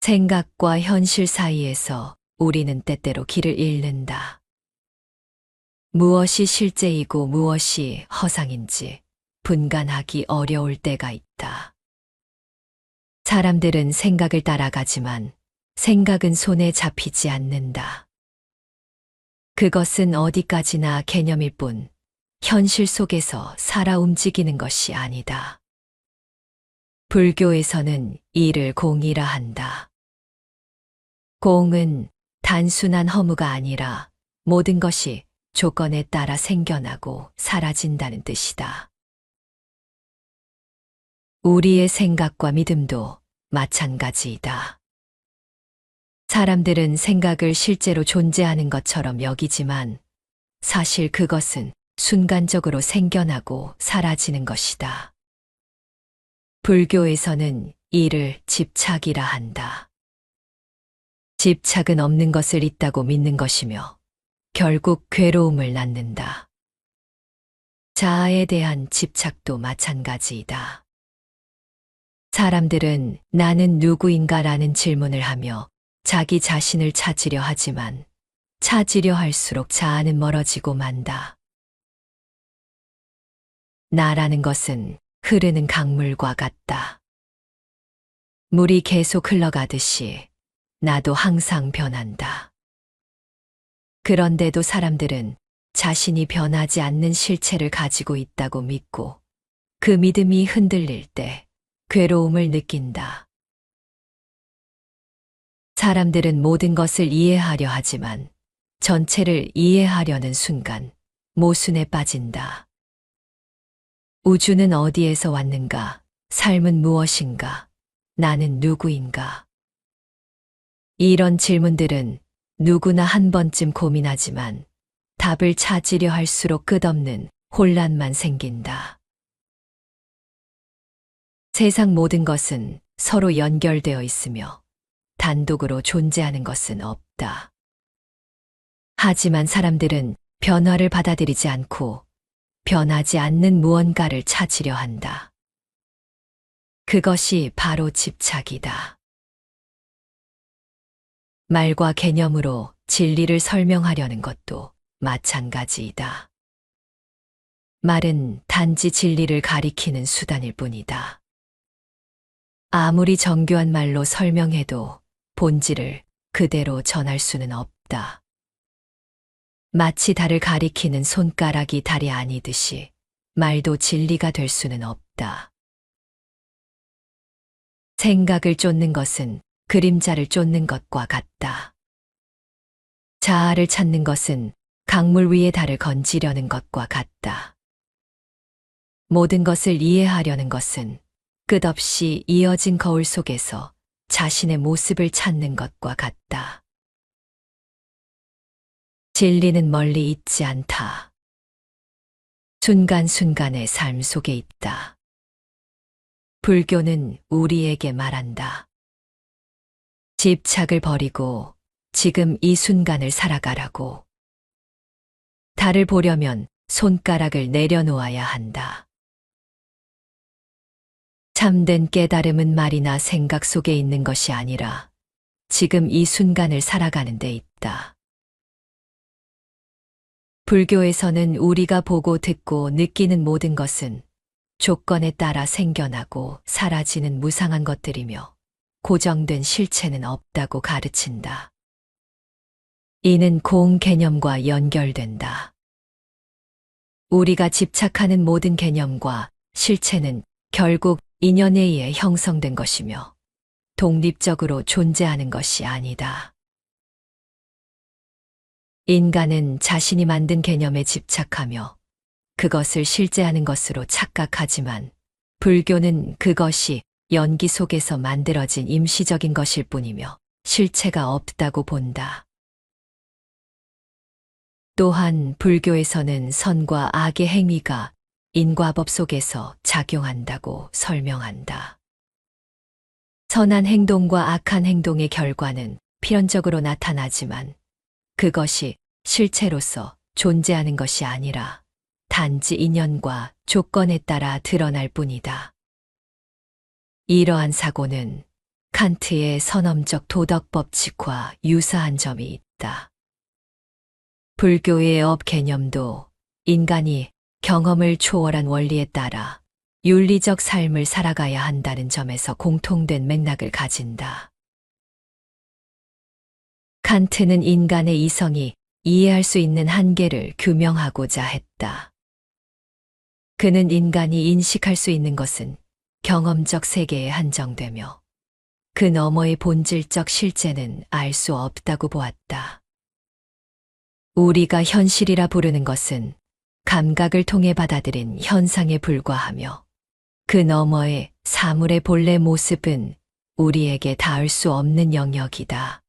생각과 현실 사이에서 우리는 때때로 길을 잃는다. 무엇이 실제이고 무엇이 허상인지 분간하기 어려울 때가 있다. 사람들은 생각을 따라가지만 생각은 손에 잡히지 않는다. 그것은 어디까지나 개념일 뿐 현실 속에서 살아 움직이는 것이 아니다. 불교에서는 이를 공이라 한다. 공은 단순한 허무가 아니라 모든 것이 조건에 따라 생겨나고 사라진다는 뜻이다. 우리의 생각과 믿음도 마찬가지이다. 사람들은 생각을 실제로 존재하는 것처럼 여기지만 사실 그것은 순간적으로 생겨나고 사라지는 것이다. 불교에서는 이를 집착이라 한다. 집착은 없는 것을 있다고 믿는 것이며 결국 괴로움을 낳는다. 자아에 대한 집착도 마찬가지이다. 사람들은 나는 누구인가라는 질문을 하며 자기 자신을 찾으려 하지만 찾으려 할수록 자아는 멀어지고 만다. 나라는 것은 흐르는 강물과 같다. 물이 계속 흘러가듯이 나도 항상 변한다. 그런데도 사람들은 자신이 변하지 않는 실체를 가지고 있다고 믿고 그 믿음이 흔들릴 때 괴로움을 느낀다. 사람들은 모든 것을 이해하려 하지만 전체를 이해하려는 순간 모순에 빠진다. 우주는 어디에서 왔는가? 삶은 무엇인가? 나는 누구인가? 이런 질문들은 누구나 한 번쯤 고민하지만 답을 찾으려 할수록 끝없는 혼란만 생긴다. 세상 모든 것은 서로 연결되어 있으며 단독으로 존재하는 것은 없다. 하지만 사람들은 변화를 받아들이지 않고 변하지 않는 무언가를 찾으려 한다. 그것이 바로 집착이다. 말과 개념으로 진리를 설명하려는 것도 마찬가지이다. 말은 단지 진리를 가리키는 수단일 뿐이다. 아무리 정교한 말로 설명해도 본질을 그대로 전할 수는 없다. 마치 달을 가리키는 손가락이 달이 아니듯이 말도 진리가 될 수는 없다. 생각을 쫓는 것은 그림자를 쫓는 것과 같다. 자아를 찾는 것은 강물 위에 달을 건지려는 것과 같다. 모든 것을 이해하려는 것은 끝없이 이어진 거울 속에서 자신의 모습을 찾는 것과 같다. 진리는 멀리 있지 않다. 순간순간의 삶 속에 있다. 불교는 우리에게 말한다. 집착을 버리고 지금 이 순간을 살아가라고. 달을 보려면 손가락을 내려놓아야 한다. 참된 깨달음은 말이나 생각 속에 있는 것이 아니라 지금 이 순간을 살아가는 데 있다. 불교에서는 우리가 보고 듣고 느끼는 모든 것은 조건에 따라 생겨나고 사라지는 무상한 것들이며 고정된 실체는 없다고 가르친다. 이는 공 개념과 연결된다. 우리가 집착하는 모든 개념과 실체는 결국 인연에 의해 형성된 것이며 독립적으로 존재하는 것이 아니다. 인간은 자신이 만든 개념에 집착하며 그것을 실제하는 것으로 착각하지만 불교는 그것이 연기 속에서 만들어진 임시적인 것일 뿐이며 실체가 없다고 본다. 또한 불교에서는 선과 악의 행위가 인과법 속에서 작용한다고 설명한다. 선한 행동과 악한 행동의 결과는 필연적으로 나타나지만 그것이 실체로서 존재하는 것이 아니라 단지 인연과 조건에 따라 드러날 뿐이다. 이러한 사고는 칸트의 선엄적 도덕 법칙과 유사한 점이 있다. 불교의 업 개념도 인간이 경험을 초월한 원리에 따라 윤리적 삶을 살아가야 한다는 점에서 공통된 맥락을 가진다. 칸트는 인간의 이성이 이해할 수 있는 한계를 규명하고자 했다. 그는 인간이 인식할 수 있는 것은 경험적 세계에 한정되며 그 너머의 본질적 실제는 알 수 없다고 보았다. 우리가 현실이라 부르는 것은 감각을 통해 받아들인 현상에 불과하며 그 너머의 사물의 본래 모습은 우리에게 닿을 수 없는 영역이다.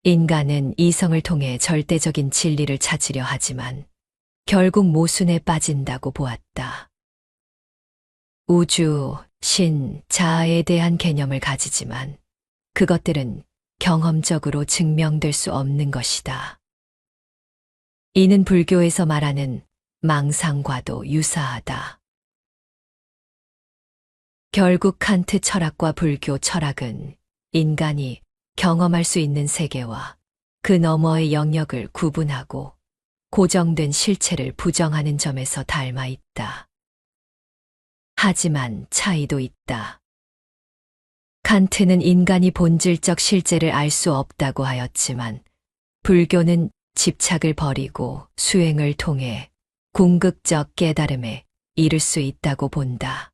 인간은 이성을 통해 절대적인 진리를 찾으려 하지만 결국 모순에 빠진다고 보았다. 우주, 신, 자아에 대한 개념을 가지지만 그것들은 경험적으로 증명될 수 없는 것이다. 이는 불교에서 말하는 망상과도 유사하다. 결국 칸트 철학과 불교 철학은 인간이 경험할 수 있는 세계와 그 너머의 영역을 구분하고 고정된 실체를 부정하는 점에서 닮아 있다. 하지만 차이도 있다. 칸트는 인간이 본질적 실제를 알 수 없다고 하였지만 불교는 집착을 버리고 수행을 통해 궁극적 깨달음에 이를 수 있다고 본다.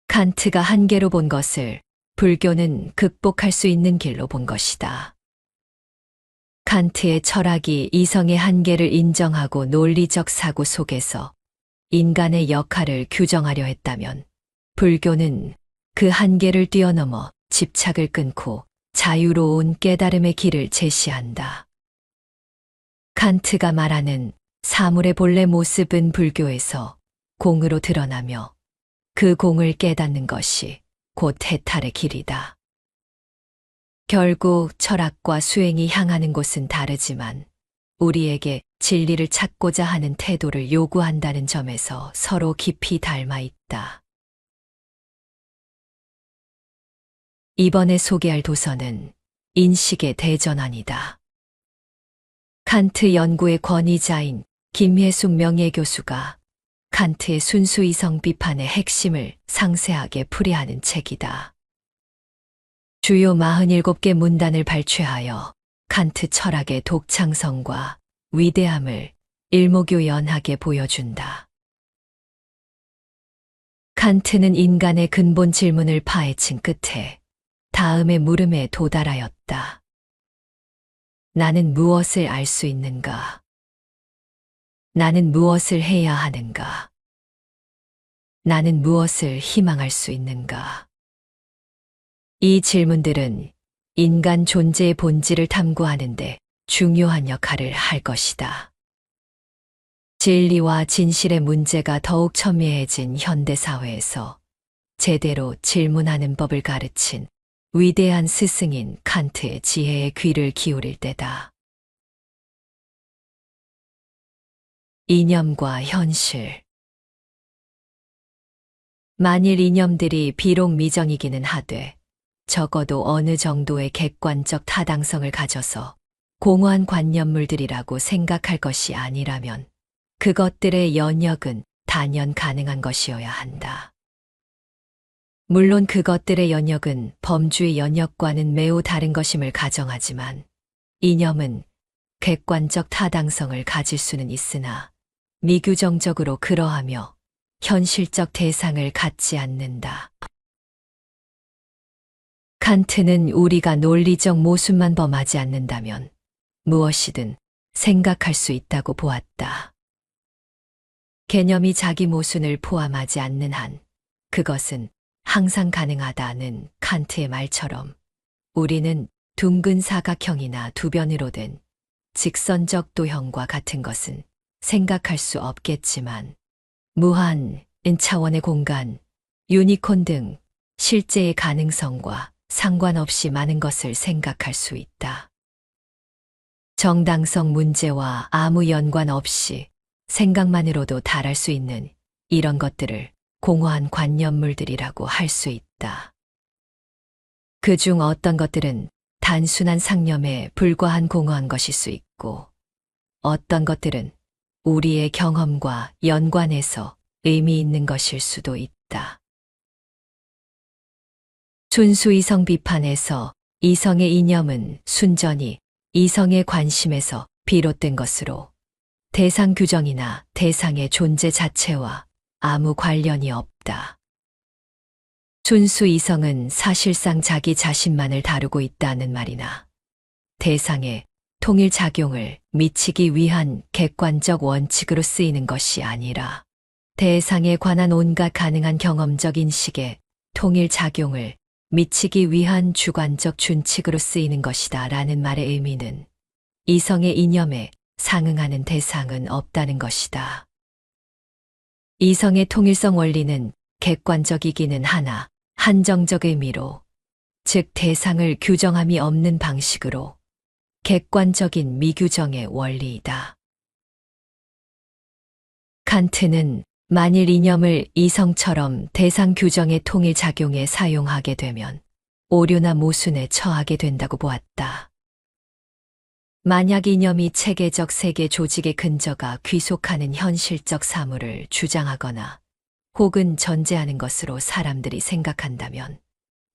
칸트가 한계로 본 것을 불교는 극복할 수 있는 길로 본 것이다. 칸트의 철학이 이성의 한계를 인정하고 논리적 사고 속에서 인간의 역할을 규정하려 했다면 불교는 그 한계를 뛰어넘어 집착을 끊고 자유로운 깨달음의 길을 제시한다. 칸트가 말하는 사물의 본래 모습은 불교에서 공으로 드러나며 그 공을 깨닫는 것이 곧 해탈의 길이다. 결국 철학과 수행이 향하는 곳은 다르지만 우리에게 진리를 찾고자 하는 태도를 요구한다는 점에서 서로 깊이 닮아 있다. 이번에 소개할 도서는 인식의 대전환이다. 칸트 연구의 권위자인 김혜숙 명예교수가 칸트의 순수 이성 비판의 핵심을 상세하게 풀이하는 책이다. 주요 47개 문단을 발췌하여 칸트 철학의 독창성과 위대함을 일목요연하게 보여준다. 칸트는 인간의 근본 질문을 파헤친 끝에 다음의 물음에 도달하였다. 나는 무엇을 알 수 있는가? 나는 무엇을 해야 하는가? 나는 무엇을 희망할 수 있는가? 이 질문들은 인간 존재의 본질을 탐구하는데 중요한 역할을 할 것이다. 진리와 진실의 문제가 더욱 첨예해진 현대사회에서 제대로 질문하는 법을 가르친 위대한 스승인 칸트의 지혜에 귀를 기울일 때다. 이념과 현실. 만일 이념들이 비록 미정이기는 하되 적어도 어느 정도의 객관적 타당성을 가져서 공허한 관념물들이라고 생각할 것이 아니라면 그것들의 연역은 단연 가능한 것이어야 한다. 물론 그것들의 연역은 범주의 연역과는 매우 다른 것임을 가정하지만 이념은 객관적 타당성을 가질 수는 있으나 미규정적으로 그러하며 현실적 대상을 갖지 않는다. 칸트는 우리가 논리적 모순만 범하지 않는다면 무엇이든 생각할 수 있다고 보았다. 개념이 자기 모순을 포함하지 않는 한 그것은 항상 가능하다는 칸트의 말처럼 우리는 둥근 사각형이나 두변으로 된 직선적 도형과 같은 것은 생각할 수 없겠지만 무한, N차원의 공간, 유니콘 등 실제의 가능성과 상관없이 많은 것을 생각할 수 있다. 정당성 문제와 아무 연관 없이 생각만으로도 달할 수 있는 이런 것들을 공허한 관념물들이라고 할 수 있다. 그중 어떤 것들은 단순한 상념에 불과한 공허한 것일 수 있고, 어떤 것들은 우리의 경험과 연관해서 의미 있는 것일 수도 있다. 순수 이성 비판에서 이성의 이념은 순전히 이성의 관심에서 비롯된 것으로 대상 규정이나 대상의 존재 자체와 아무 관련이 없다. 순수 이성은 사실상 자기 자신만을 다루고 있다는 말이나 대상의 통일 작용을 미치기 위한 객관적 원칙으로 쓰이는 것이 아니라 대상에 관한 온갖 가능한 경험적 인식의 통일 작용을 미치기 위한 주관적 준칙으로 쓰이는 것이다 라는 말의 의미는 이성의 이념에 상응하는 대상은 없다는 것이다. 이성의 통일성 원리는 객관적이기는 하나 한정적 의미로, 즉 대상을 규정함이 없는 방식으로 객관적인 미규정의 원리이다. 칸트는 만일 이념을 이성처럼 대상 규정의 통일 작용에 사용하게 되면 오류나 모순에 처하게 된다고 보았다. 만약 이념이 체계적 세계 조직의 근저가 귀속하는 현실적 사물을 주장하거나 혹은 전제하는 것으로 사람들이 생각한다면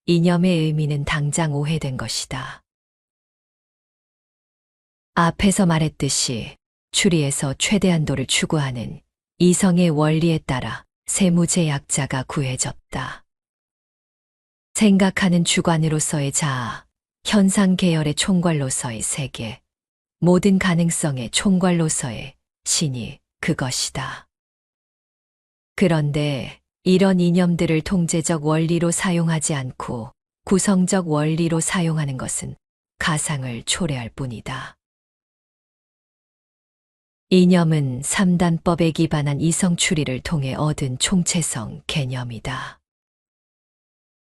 이념의 의미는 당장 오해된 것이다. 앞에서 말했듯이 추리에서 최대한도를 추구하는 이성의 원리에 따라 세무제약자가 구해졌다. 생각하는 주관으로서의 자아, 현상 계열의 총괄로서의 세계, 모든 가능성의 총괄로서의 신이 그것이다. 그런데 이런 이념들을 통제적 원리로 사용하지 않고 구성적 원리로 사용하는 것은 가상을 초래할 뿐이다. 이념은 3단법에 기반한 이성 추리를 통해 얻은 총체성 개념이다.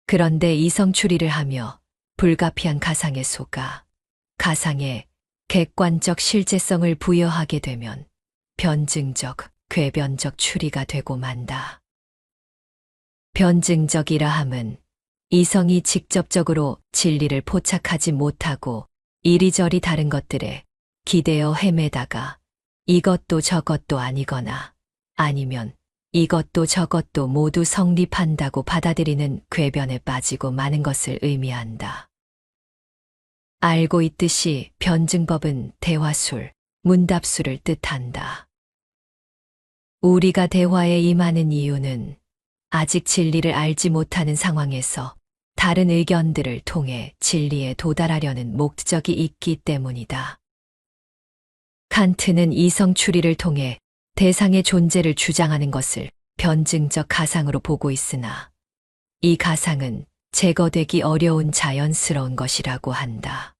그런데 이성 추리를 하며 불가피한 가상에 속아 가상에 객관적 실제성을 부여하게 되면 변증적, 궤변적 추리가 되고 만다. 변증적이라 함은 이성이 직접적으로 진리를 포착하지 못하고 이리저리 다른 것들에 기대어 헤매다가 이것도 저것도 아니거나 아니면 이것도 저것도 모두 성립한다고 받아들이는 궤변에 빠지고 마는 것을 의미한다. 알고 있듯이 변증법은 대화술, 문답술을 뜻한다. 우리가 대화에 임하는 이유는 아직 진리를 알지 못하는 상황에서 다른 의견들을 통해 진리에 도달하려는 목적이 있기 때문이다. 칸트는 이성 추리를 통해 대상의 존재를 주장하는 것을 변증적 가상으로 보고 있으나 이 가상은 제거되기 어려운 자연스러운 것이라고 한다.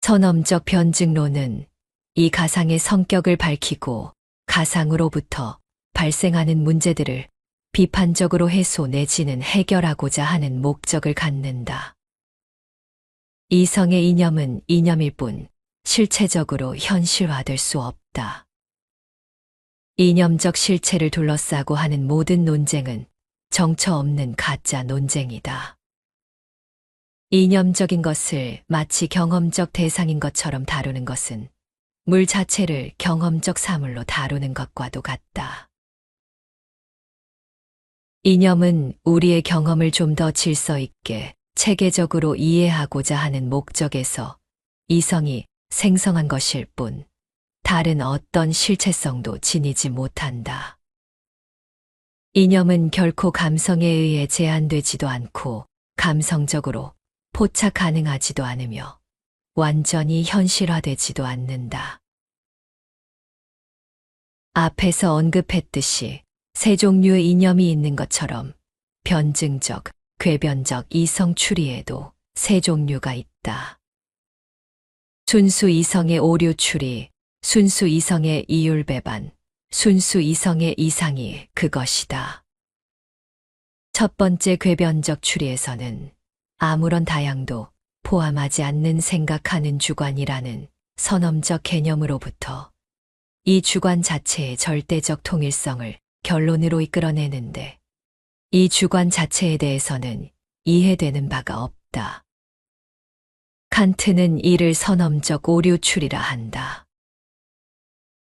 선엄적 변증론은 이 가상의 성격을 밝히고 가상으로부터 발생하는 문제들을 비판적으로 해소 내지는 해결하고자 하는 목적을 갖는다. 이성의 이념은 이념일 뿐 실체적으로 현실화될 수 없다. 이념적 실체를 둘러싸고 하는 모든 논쟁은 정처 없는 가짜 논쟁이다. 이념적인 것을 마치 경험적 대상인 것처럼 다루는 것은 물 자체를 경험적 사물로 다루는 것과도 같다. 이념은 우리의 경험을 좀 더 질서 있게 체계적으로 이해하고자 하는 목적에서 이성이 생성한 것일 뿐 다른 어떤 실체성도 지니지 못한다. 이념은 결코 감성에 의해 제한되지도 않고 감성적으로 포착 가능하지도 않으며 완전히 현실화되지도 않는다. 앞에서 언급했듯이 세 종류의 이념이 있는 것처럼 변증적, 궤변적 이성 추리에도 세 종류가 있다. 순수 이성의 오류 추리, 순수 이성의 이율 배반, 순수 이성의 이상이 그것이다. 첫 번째 궤변적 추리에서는 아무런 다양도 포함하지 않는 생각하는 주관이라는 선엄적 개념으로부터 이 주관 자체의 절대적 통일성을 결론으로 이끌어내는데 이 주관 자체에 대해서는 이해되는 바가 없다. 칸트는 이를 선험적 오류추리라 한다.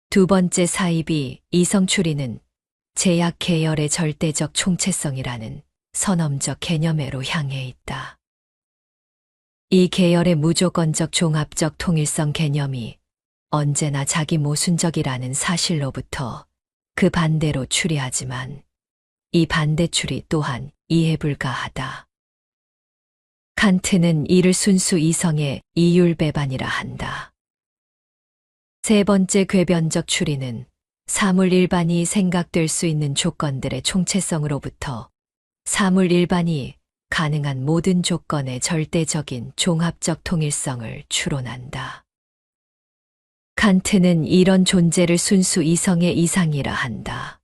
두 번째 사입이 이성추리는 제약 계열의 절대적 총체성이라는 선험적 개념으로 향해 있다. 이 계열의 무조건적 종합적 통일성 개념이 언제나 자기 모순적이라는 사실로부터 그 반대로 추리하지만 이 반대 추리 또한 이해 불가하다. 칸트는 이를 순수 이성의 이율배반이라 한다. 세 번째 궤변적 추리는 사물 일반이 생각될 수 있는 조건들의 총체성으로부터 사물 일반이 가능한 모든 조건의 절대적인 종합적 통일성을 추론한다. 칸트는 이런 존재를 순수 이성의 이상이라 한다.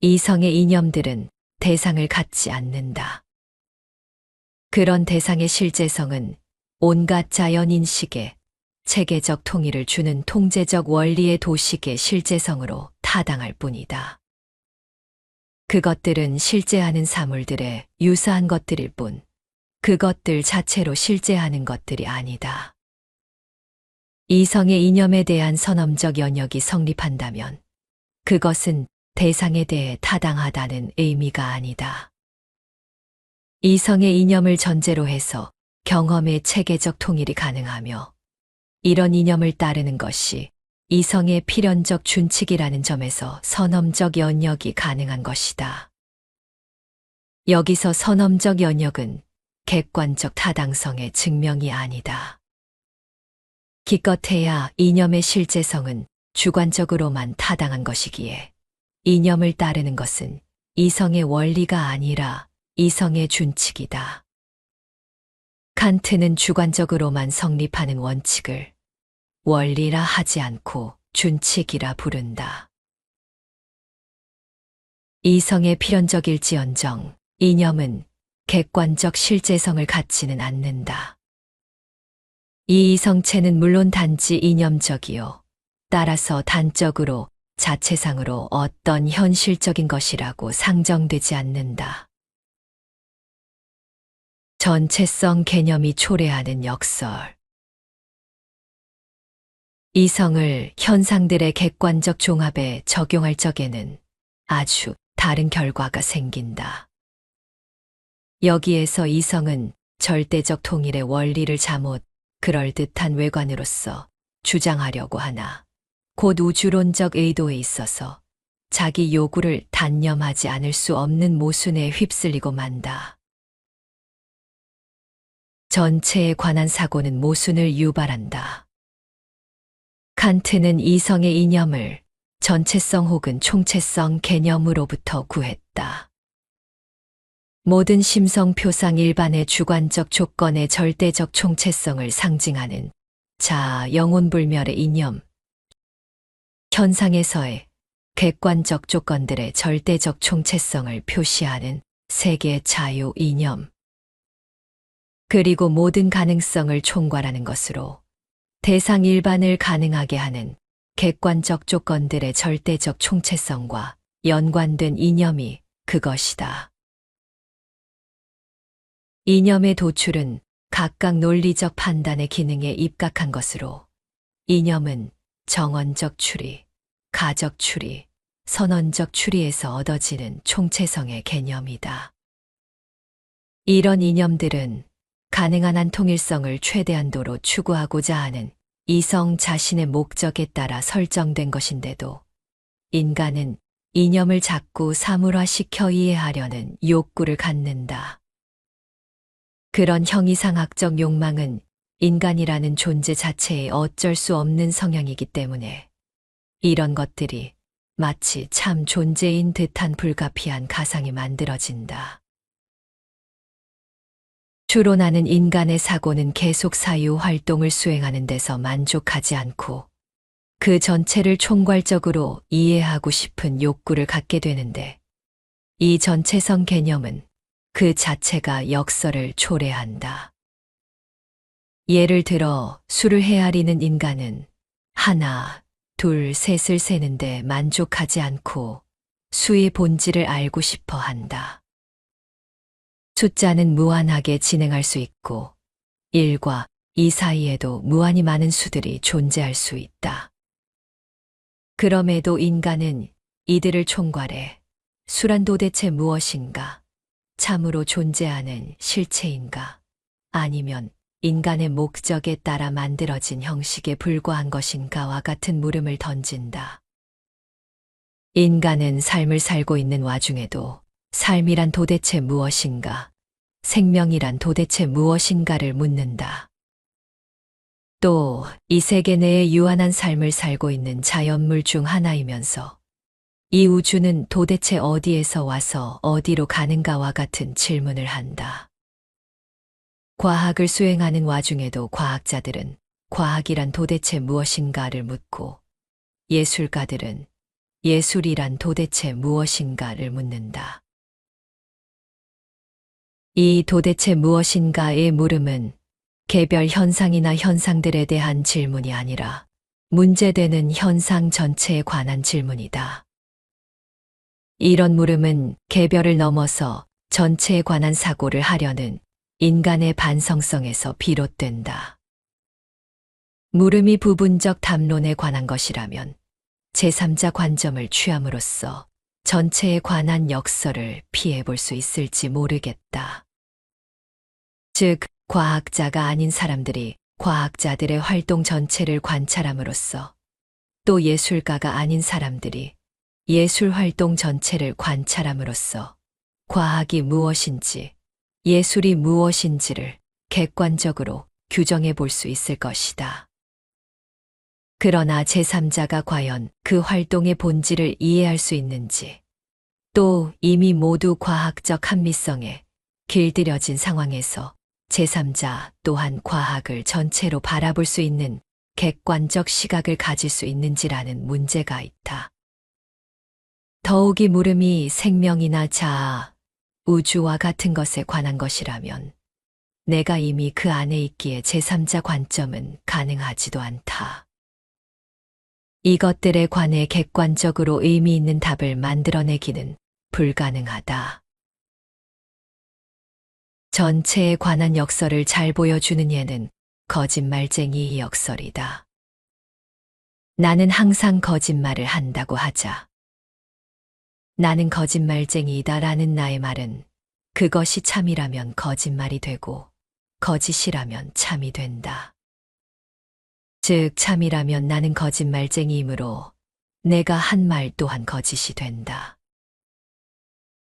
이성의 이념들은 대상을 갖지 않는다. 그런 대상의 실제성은 온갖 자연인식에 체계적 통일을 주는 통제적 원리의 도식의 실제성으로 타당할 뿐이다. 그것들은 실제하는 사물들의 유사한 것들일 뿐, 그것들 자체로 실제하는 것들이 아니다. 이성의 이념에 대한 선험적 연역이 성립한다면 그것은 대상에 대해 타당하다는 의미가 아니다. 이성의 이념을 전제로 해서 경험의 체계적 통일이 가능하며 이런 이념을 따르는 것이 이성의 필연적 준칙이라는 점에서 선험적 연역이 가능한 것이다. 여기서 선험적 연역은 객관적 타당성의 증명이 아니다. 기껏해야 이념의 실제성은 주관적으로만 타당한 것이기에 이념을 따르는 것은 이성의 원리가 아니라 이성의 준칙이다. 칸트는 주관적으로만 성립하는 원칙을 원리라 하지 않고 준칙이라 부른다. 이성의 필연적일지언정 이념은 객관적 실제성을 갖지는 않는다. 이 이성체는 물론 단지 이념적이요. 따라서 단적으로 자체상으로 어떤 현실적인 것이라고 상정되지 않는다. 전체성 개념이 초래하는 역설. 이성을 현상들의 객관적 종합에 적용할 적에는 아주 다른 결과가 생긴다. 여기에서 이성은 절대적 통일의 원리를 잘못 그럴듯한 외관으로서 주장하려고 하나 곧 우주론적 의도에 있어서 자기 요구를 단념하지 않을 수 없는 모순에 휩쓸리고 만다. 전체에 관한 사고는 모순을 유발한다. 칸트는 이성의 이념을 전체성 혹은 총체성 개념으로부터 구했다. 모든 심성표상 일반의 주관적 조건의 절대적 총체성을 상징하는 자아 영혼불멸의 이념, 현상에서의 객관적 조건들의 절대적 총체성을 표시하는 세계 자유 이념, 그리고 모든 가능성을 총괄하는 것으로 대상 일반을 가능하게 하는 객관적 조건들의 절대적 총체성과 연관된 이념이 그것이다. 이념의 도출은 각각 논리적 판단의 기능에 입각한 것으로 이념은 정언적 추리, 가적 추리, 선언적 추리에서 얻어지는 총체성의 개념이다. 이런 이념들은 가능한 한 통일성을 최대한도로 추구하고자 하는 이성 자신의 목적에 따라 설정된 것인데도 인간은 이념을 자꾸 사물화시켜 이해하려는 욕구를 갖는다. 그런 형이상학적 욕망은 인간이라는 존재 자체의 어쩔 수 없는 성향이기 때문에 이런 것들이 마치 참 존재인 듯한 불가피한 가상이 만들어진다. 추론하는 인간의 사고는 계속 사유 활동을 수행하는 데서 만족하지 않고 그 전체를 총괄적으로 이해하고 싶은 욕구를 갖게 되는데 이 전체성 개념은 그 자체가 역설을 초래한다. 예를 들어 수를 헤아리는 인간은 하나, 둘, 셋을 세는데 만족하지 않고 수의 본질을 알고 싶어 한다. 숫자는 무한하게 진행할 수 있고 1과 2 사이에도 무한히 많은 수들이 존재할 수 있다. 그럼에도 인간은 이들을 총괄해 수란 도대체 무엇인가? 참으로 존재하는 실체인가? 아니면 인간의 목적에 따라 만들어진 형식에 불과한 것인가와 같은 물음을 던진다. 인간은 삶을 살고 있는 와중에도 삶이란 도대체 무엇인가? 생명이란 도대체 무엇인가를 묻는다. 또 이 세계 내에 유한한 삶을 살고 있는 자연물 중 하나이면서 이 우주는 도대체 어디에서 와서 어디로 가는가와 같은 질문을 한다. 과학을 수행하는 와중에도 과학자들은 과학이란 도대체 무엇인가를 묻고 예술가들은 예술이란 도대체 무엇인가를 묻는다. 이 도대체 무엇인가의 물음은 개별 현상이나 현상들에 대한 질문이 아니라 문제되는 현상 전체에 관한 질문이다. 이런 물음은 개별을 넘어서 전체에 관한 사고를 하려는 인간의 반성성에서 비롯된다. 물음이 부분적 담론에 관한 것이라면 제3자 관점을 취함으로써 전체에 관한 역설을 피해 볼 수 있을지 모르겠다. 즉, 과학자가 아닌 사람들이 과학자들의 활동 전체를 관찰함으로써 또 예술가가 아닌 사람들이 예술 활동 전체를 관찰함으로써 과학이 무엇인지 예술이 무엇인지를 객관적으로 규정해 볼 수 있을 것이다. 그러나 제3자가 과연 그 활동의 본질을 이해할 수 있는지, 또 이미 모두 과학적 합리성에 길들여진 상황에서 제3자 또한 과학을 전체로 바라볼 수 있는 객관적 시각을 가질 수 있는지라는 문제가 있다. 더욱이 물음이 생명이나 자아, 우주와 같은 것에 관한 것이라면 내가 이미 그 안에 있기에 제3자 관점은 가능하지도 않다. 이것들에 관해 객관적으로 의미 있는 답을 만들어내기는 불가능하다. 전체에 관한 역설을 잘 보여주는 예는 거짓말쟁이 역설이다. 나는 항상 거짓말을 한다고 하자. 나는 거짓말쟁이다 라는 나의 말은 그것이 참이라면 거짓말이 되고 거짓이라면 참이 된다. 즉, 참이라면 나는 거짓말쟁이이므로 내가 한 말 또한 거짓이 된다.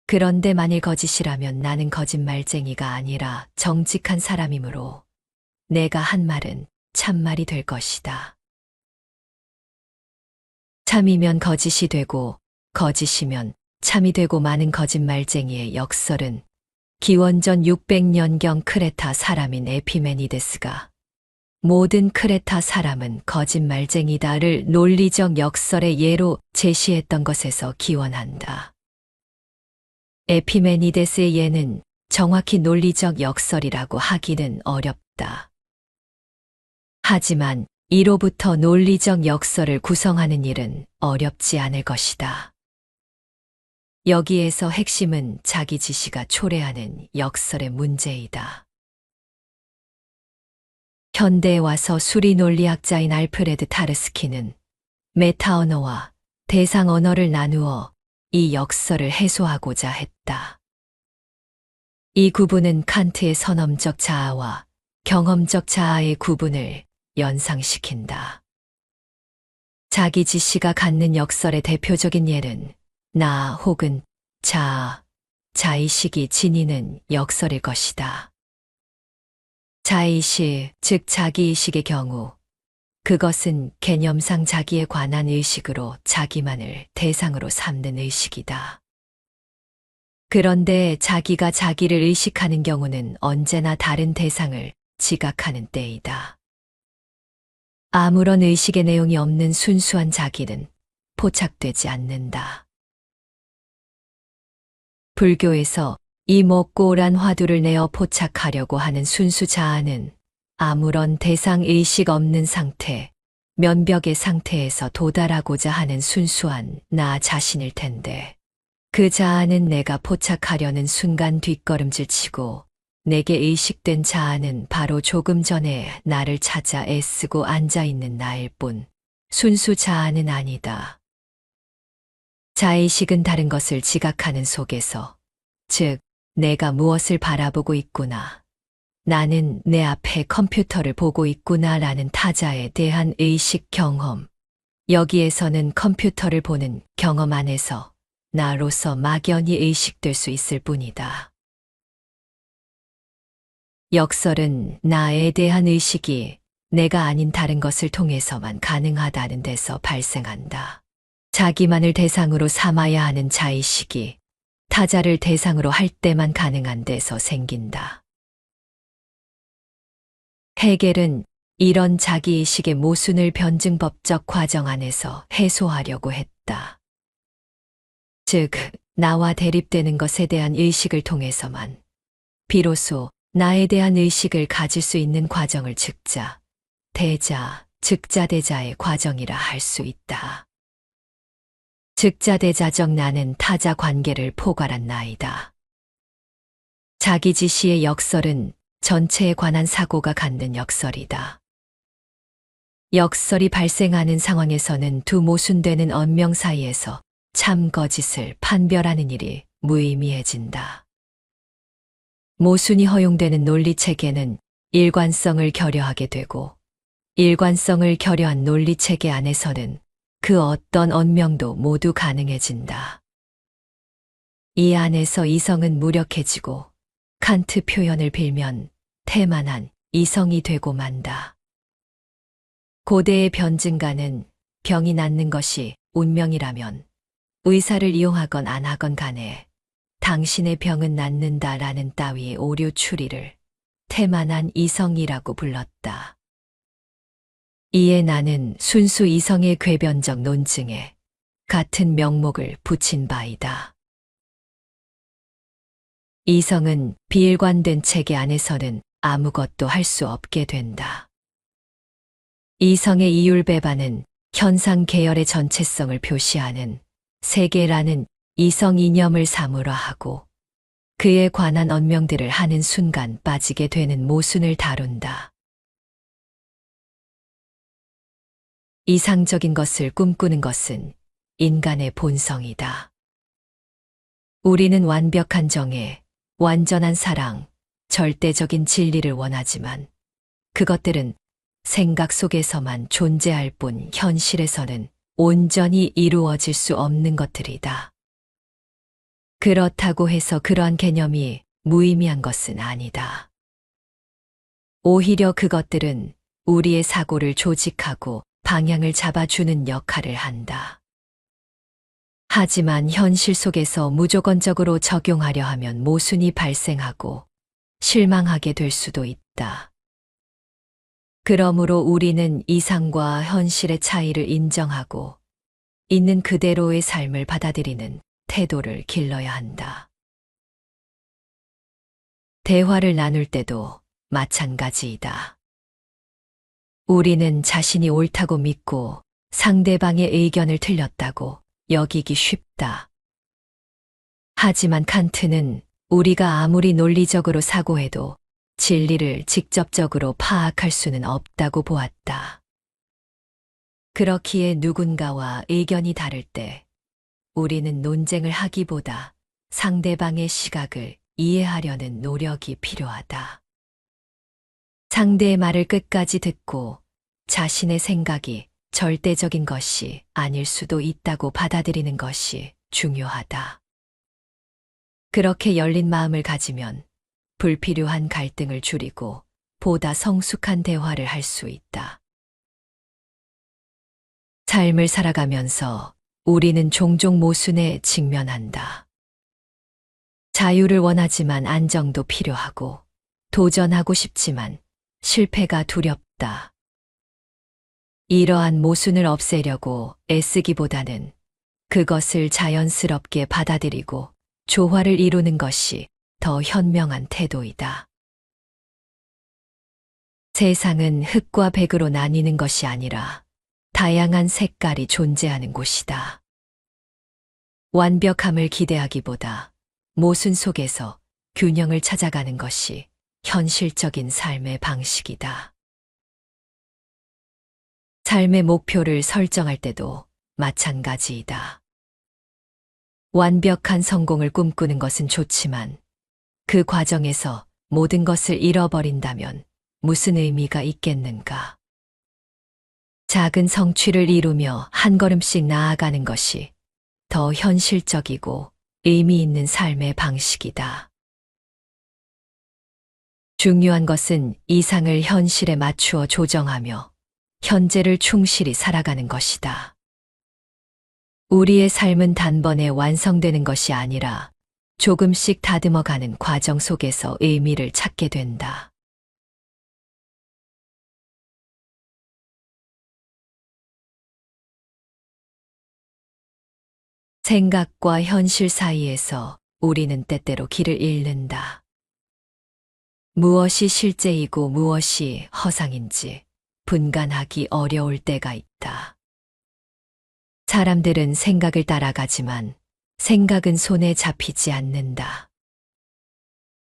그런데 만일 거짓이라면 나는 거짓말쟁이가 아니라 정직한 사람이므로 내가 한 말은 참말이 될 것이다. 참이면 거짓이 되고 거짓이면 참이 되고 많은 거짓말쟁이의 역설은 기원전 600년경 크레타 사람인 에피메니데스가 모든 크레타 사람은 거짓말쟁이다를 논리적 역설의 예로 제시했던 것에서 기원한다. 에피메니데스의 예는 정확히 논리적 역설이라고 하기는 어렵다. 하지만 이로부터 논리적 역설을 구성하는 일은 어렵지 않을 것이다. 여기에서 핵심은 자기 지시가 초래하는 역설의 문제이다. 현대에 와서 수리 논리학자인 알프레드 타르스키는 메타 언어와 대상 언어를 나누어 이 역설을 해소하고자 했다. 이 구분은 칸트의 선험적 자아와 경험적 자아의 구분을 연상시킨다. 자기 지시가 갖는 역설의 대표적인 예는 나 혹은 자의식이 지니는 역설일 것이다. 자의식, 즉 자기의식의 경우 그것은 개념상 자기에 관한 의식으로 자기만을 대상으로 삼는 의식이다. 그런데 자기가 자기를 의식하는 경우는 언제나 다른 대상을 지각하는 때이다. 아무런 의식의 내용이 없는 순수한 자기는 포착되지 않는다. 불교에서 이 먹고란 화두를 내어 포착하려고 하는 순수 자아는 아무런 대상 의식 없는 상태, 면벽의 상태에서 도달하고자 하는 순수한 나 자신일 텐데, 그 자아는 내가 포착하려는 순간 뒷걸음질 치고 내게 의식된 자아는 바로 조금 전에 나를 찾아 애쓰고 앉아있는 나일 뿐 순수 자아는 아니다. 자의식은 다른 것을 지각하는 속에서, 즉, 내가 무엇을 바라보고 있구나. 나는 내 앞에 컴퓨터를 보고 있구나 라는 타자에 대한 의식 경험. 여기에서는 컴퓨터를 보는 경험 안에서 나로서 막연히 의식될 수 있을 뿐이다. 역설은 나에 대한 의식이 내가 아닌 다른 것을 통해서만 가능하다는 데서 발생한다. 자기만을 대상으로 삼아야 하는 자의식이 타자를 대상으로 할 때만 가능한 데서 생긴다. 헤겔은 이런 자기의식의 모순을 변증법적 과정 안에서 해소하려고 했다. 즉, 나와 대립되는 것에 대한 의식을 통해서만 비로소 나에 대한 의식을 가질 수 있는 과정을 즉자, 대자, 즉자대자의 과정이라 할 수 있다. 즉자대자적 나는 타자 관계를 포괄한 나이다. 자기지시의 역설은 전체에 관한 사고가 갖는 역설이다. 역설이 발생하는 상황에서는 두 모순되는 언명 사이에서 참 거짓을 판별하는 일이 무의미해진다. 모순이 허용되는 논리체계는 일관성을 결여하게 되고, 일관성을 결여한 논리체계 안에서는 그 어떤 언명도 모두 가능해진다. 이 안에서 이성은 무력해지고, 칸트 표현을 빌면 태만한 이성이 되고 만다. 고대의 변증가는 병이 낫는 것이 운명이라면 의사를 이용하건 안 하건 간에 당신의 병은 낫는다라는 따위의 오류 추리를 태만한 이성이라고 불렀다. 이에 나는 순수 이성의 궤변적 논증에 같은 명목을 붙인 바이다. 이성은 비일관된 체계 안에서는 아무것도 할 수 없게 된다. 이성의 이율배반은 현상 계열의 전체성을 표시하는 세계라는 이성 이념을 사물화하고 그에 관한 언명들을 하는 순간 빠지게 되는 모순을 다룬다. 이상적인 것을 꿈꾸는 것은 인간의 본성이다. 우리는 완벽한 정의, 완전한 사랑, 절대적인 진리를 원하지만 그것들은 생각 속에서만 존재할 뿐 현실에서는 온전히 이루어질 수 없는 것들이다. 그렇다고 해서 그러한 개념이 무의미한 것은 아니다. 오히려 그것들은 우리의 사고를 조직하고 방향을 잡아주는 역할을 한다. 하지만 현실 속에서 무조건적으로 적용하려 하면 모순이 발생하고 실망하게 될 수도 있다. 그러므로 우리는 이상과 현실의 차이를 인정하고 있는 그대로의 삶을 받아들이는 태도를 길러야 한다. 대화를 나눌 때도 마찬가지이다. 우리는 자신이 옳다고 믿고 상대방의 의견을 틀렸다고 여기기 쉽다. 하지만 칸트는 우리가 아무리 논리적으로 사고해도 진리를 직접적으로 파악할 수는 없다고 보았다. 그렇기에 누군가와 의견이 다를 때 우리는 논쟁을 하기보다 상대방의 시각을 이해하려는 노력이 필요하다. 상대의 말을 끝까지 듣고 자신의 생각이 절대적인 것이 아닐 수도 있다고 받아들이는 것이 중요하다. 그렇게 열린 마음을 가지면 불필요한 갈등을 줄이고 보다 성숙한 대화를 할 수 있다. 삶을 살아가면서 우리는 종종 모순에 직면한다. 자유를 원하지만 안정도 필요하고 도전하고 싶지만 실패가 두렵다. 이러한 모순을 없애려고 애쓰기보다는 그것을 자연스럽게 받아들이고 조화를 이루는 것이 더 현명한 태도이다. 세상은 흑과 백으로 나뉘는 것이 아니라 다양한 색깔이 존재하는 곳이다. 완벽함을 기대하기보다 모순 속에서 균형을 찾아가는 것이 현실적인 삶의 방식이다. 삶의 목표를 설정할 때도 마찬가지이다. 완벽한 성공을 꿈꾸는 것은 좋지만 그 과정에서 모든 것을 잃어버린다면 무슨 의미가 있겠는가? 작은 성취를 이루며 한 걸음씩 나아가는 것이 더 현실적이고 의미 있는 삶의 방식이다. 중요한 것은 이상을 현실에 맞추어 조정하며 현재를 충실히 살아가는 것이다. 우리의 삶은 단번에 완성되는 것이 아니라 조금씩 다듬어가는 과정 속에서 의미를 찾게 된다. 생각과 현실 사이에서 우리는 때때로 길을 잃는다. 무엇이 실제이고 무엇이 허상인지 분간하기 어려울 때가 있다. 사람들은 생각을 따라가지만 생각은 손에 잡히지 않는다.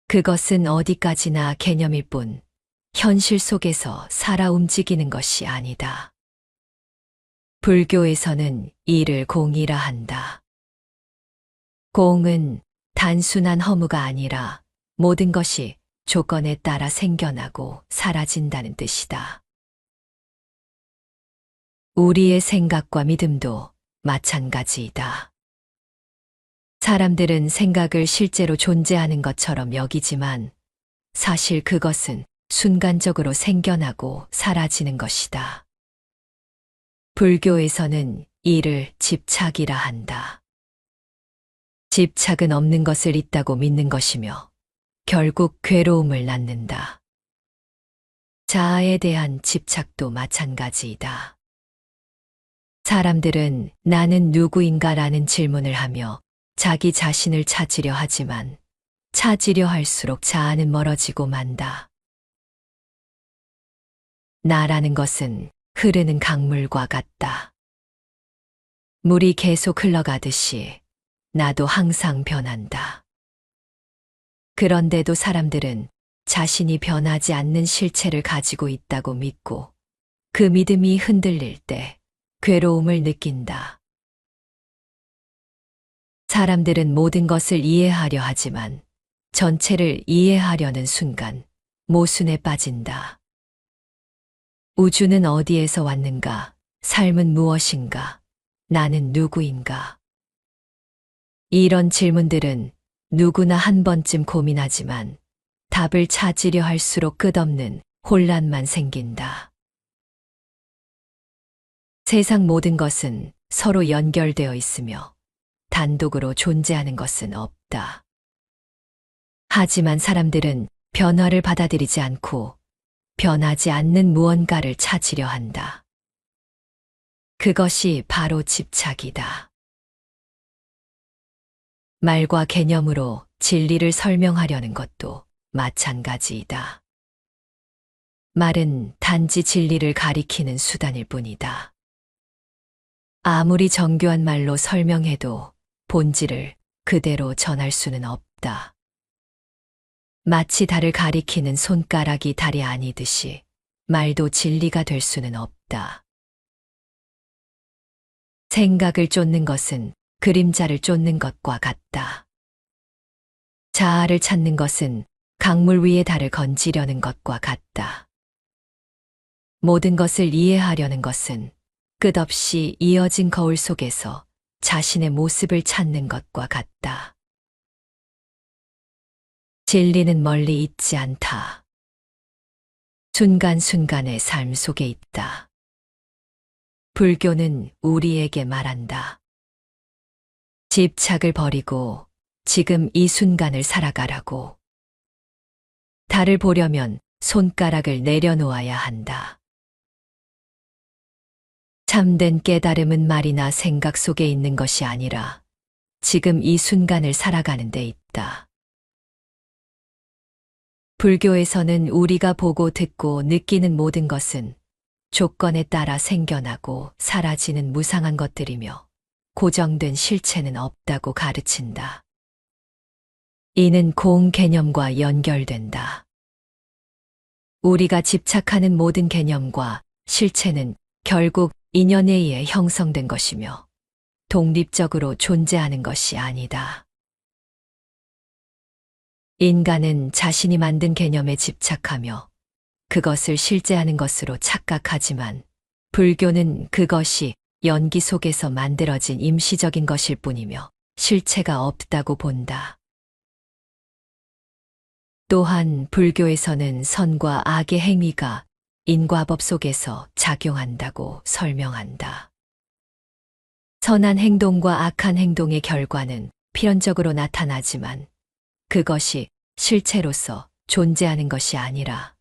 그것은 어디까지나 개념일 뿐 현실 속에서 살아 움직이는 것이 아니다. 불교에서는 이를 공이라 한다. 공은 단순한 허무가 아니라 모든 것이 조건에 따라 생겨나고 사라진다는 뜻이다. 우리의 생각과 믿음도 마찬가지이다. 사람들은 생각을 실제로 존재하는 것처럼 여기지만 사실 그것은 순간적으로 생겨나고 사라지는 것이다. 불교에서는 이를 집착이라 한다. 집착은 없는 것을 있다고 믿는 것이며 결국 괴로움을 낳는다. 자아에 대한 집착도 마찬가지이다. 사람들은 나는 누구인가라는 질문을 하며 자기 자신을 찾으려 하지만 찾으려 할수록 자아는 멀어지고 만다. 나라는 것은 흐르는 강물과 같다. 물이 계속 흘러가듯이 나도 항상 변한다. 그런데도 사람들은 자신이 변하지 않는 실체를 가지고 있다고 믿고 그 믿음이 흔들릴 때 괴로움을 느낀다. 사람들은 모든 것을 이해하려 하지만 전체를 이해하려는 순간 모순에 빠진다. 우주는 어디에서 왔는가? 삶은 무엇인가? 나는 누구인가? 이런 질문들은 누구나 한 번쯤 고민하지만 답을 찾으려 할수록 끝없는 혼란만 생긴다. 세상 모든 것은 서로 연결되어 있으며 단독으로 존재하는 것은 없다. 하지만 사람들은 변화를 받아들이지 않고 변하지 않는 무언가를 찾으려 한다. 그것이 바로 집착이다. 말과 개념으로 진리를 설명하려는 것도 마찬가지이다. 말은 단지 진리를 가리키는 수단일 뿐이다. 아무리 정교한 말로 설명해도 본질을 그대로 전할 수는 없다. 마치 달을 가리키는 손가락이 달이 아니듯이 말도 진리가 될 수는 없다. 생각을 쫓는 것은 그림자를 쫓는 것과 같다. 자아를 찾는 것은 강물 위에 달을 건지려는 것과 같다. 모든 것을 이해하려는 것은 끝없이 이어진 거울 속에서 자신의 모습을 찾는 것과 같다. 진리는 멀리 있지 않다. 순간순간의 삶 속에 있다. 불교는 우리에게 말한다. 집착을 버리고 지금 이 순간을 살아가라고. 달을 보려면 손가락을 내려놓아야 한다. 참된 깨달음은 말이나 생각 속에 있는 것이 아니라 지금 이 순간을 살아가는 데 있다. 불교에서는 우리가 보고 듣고 느끼는 모든 것은 조건에 따라 생겨나고 사라지는 무상한 것들이며 고정된 실체는 없다고 가르친다. 이는 공 개념과 연결된다. 우리가 집착하는 모든 개념과 실체는 결국 인연에 의해 형성된 것이며 독립적으로 존재하는 것이 아니다. 인간은 자신이 만든 개념에 집착하며 그것을 실제하는 것으로 착각하지만 불교는 그것이 연기 속에서 만들어진 임시적인 것일 뿐이며 실체가 없다고 본다. 또한 불교에서는 선과 악의 행위가 인과법 속에서 작용한다고 설명한다. 선한 행동과 악한 행동의 결과는 필연적으로 나타나지만 그것이 실체로서 존재하는 것이 아니라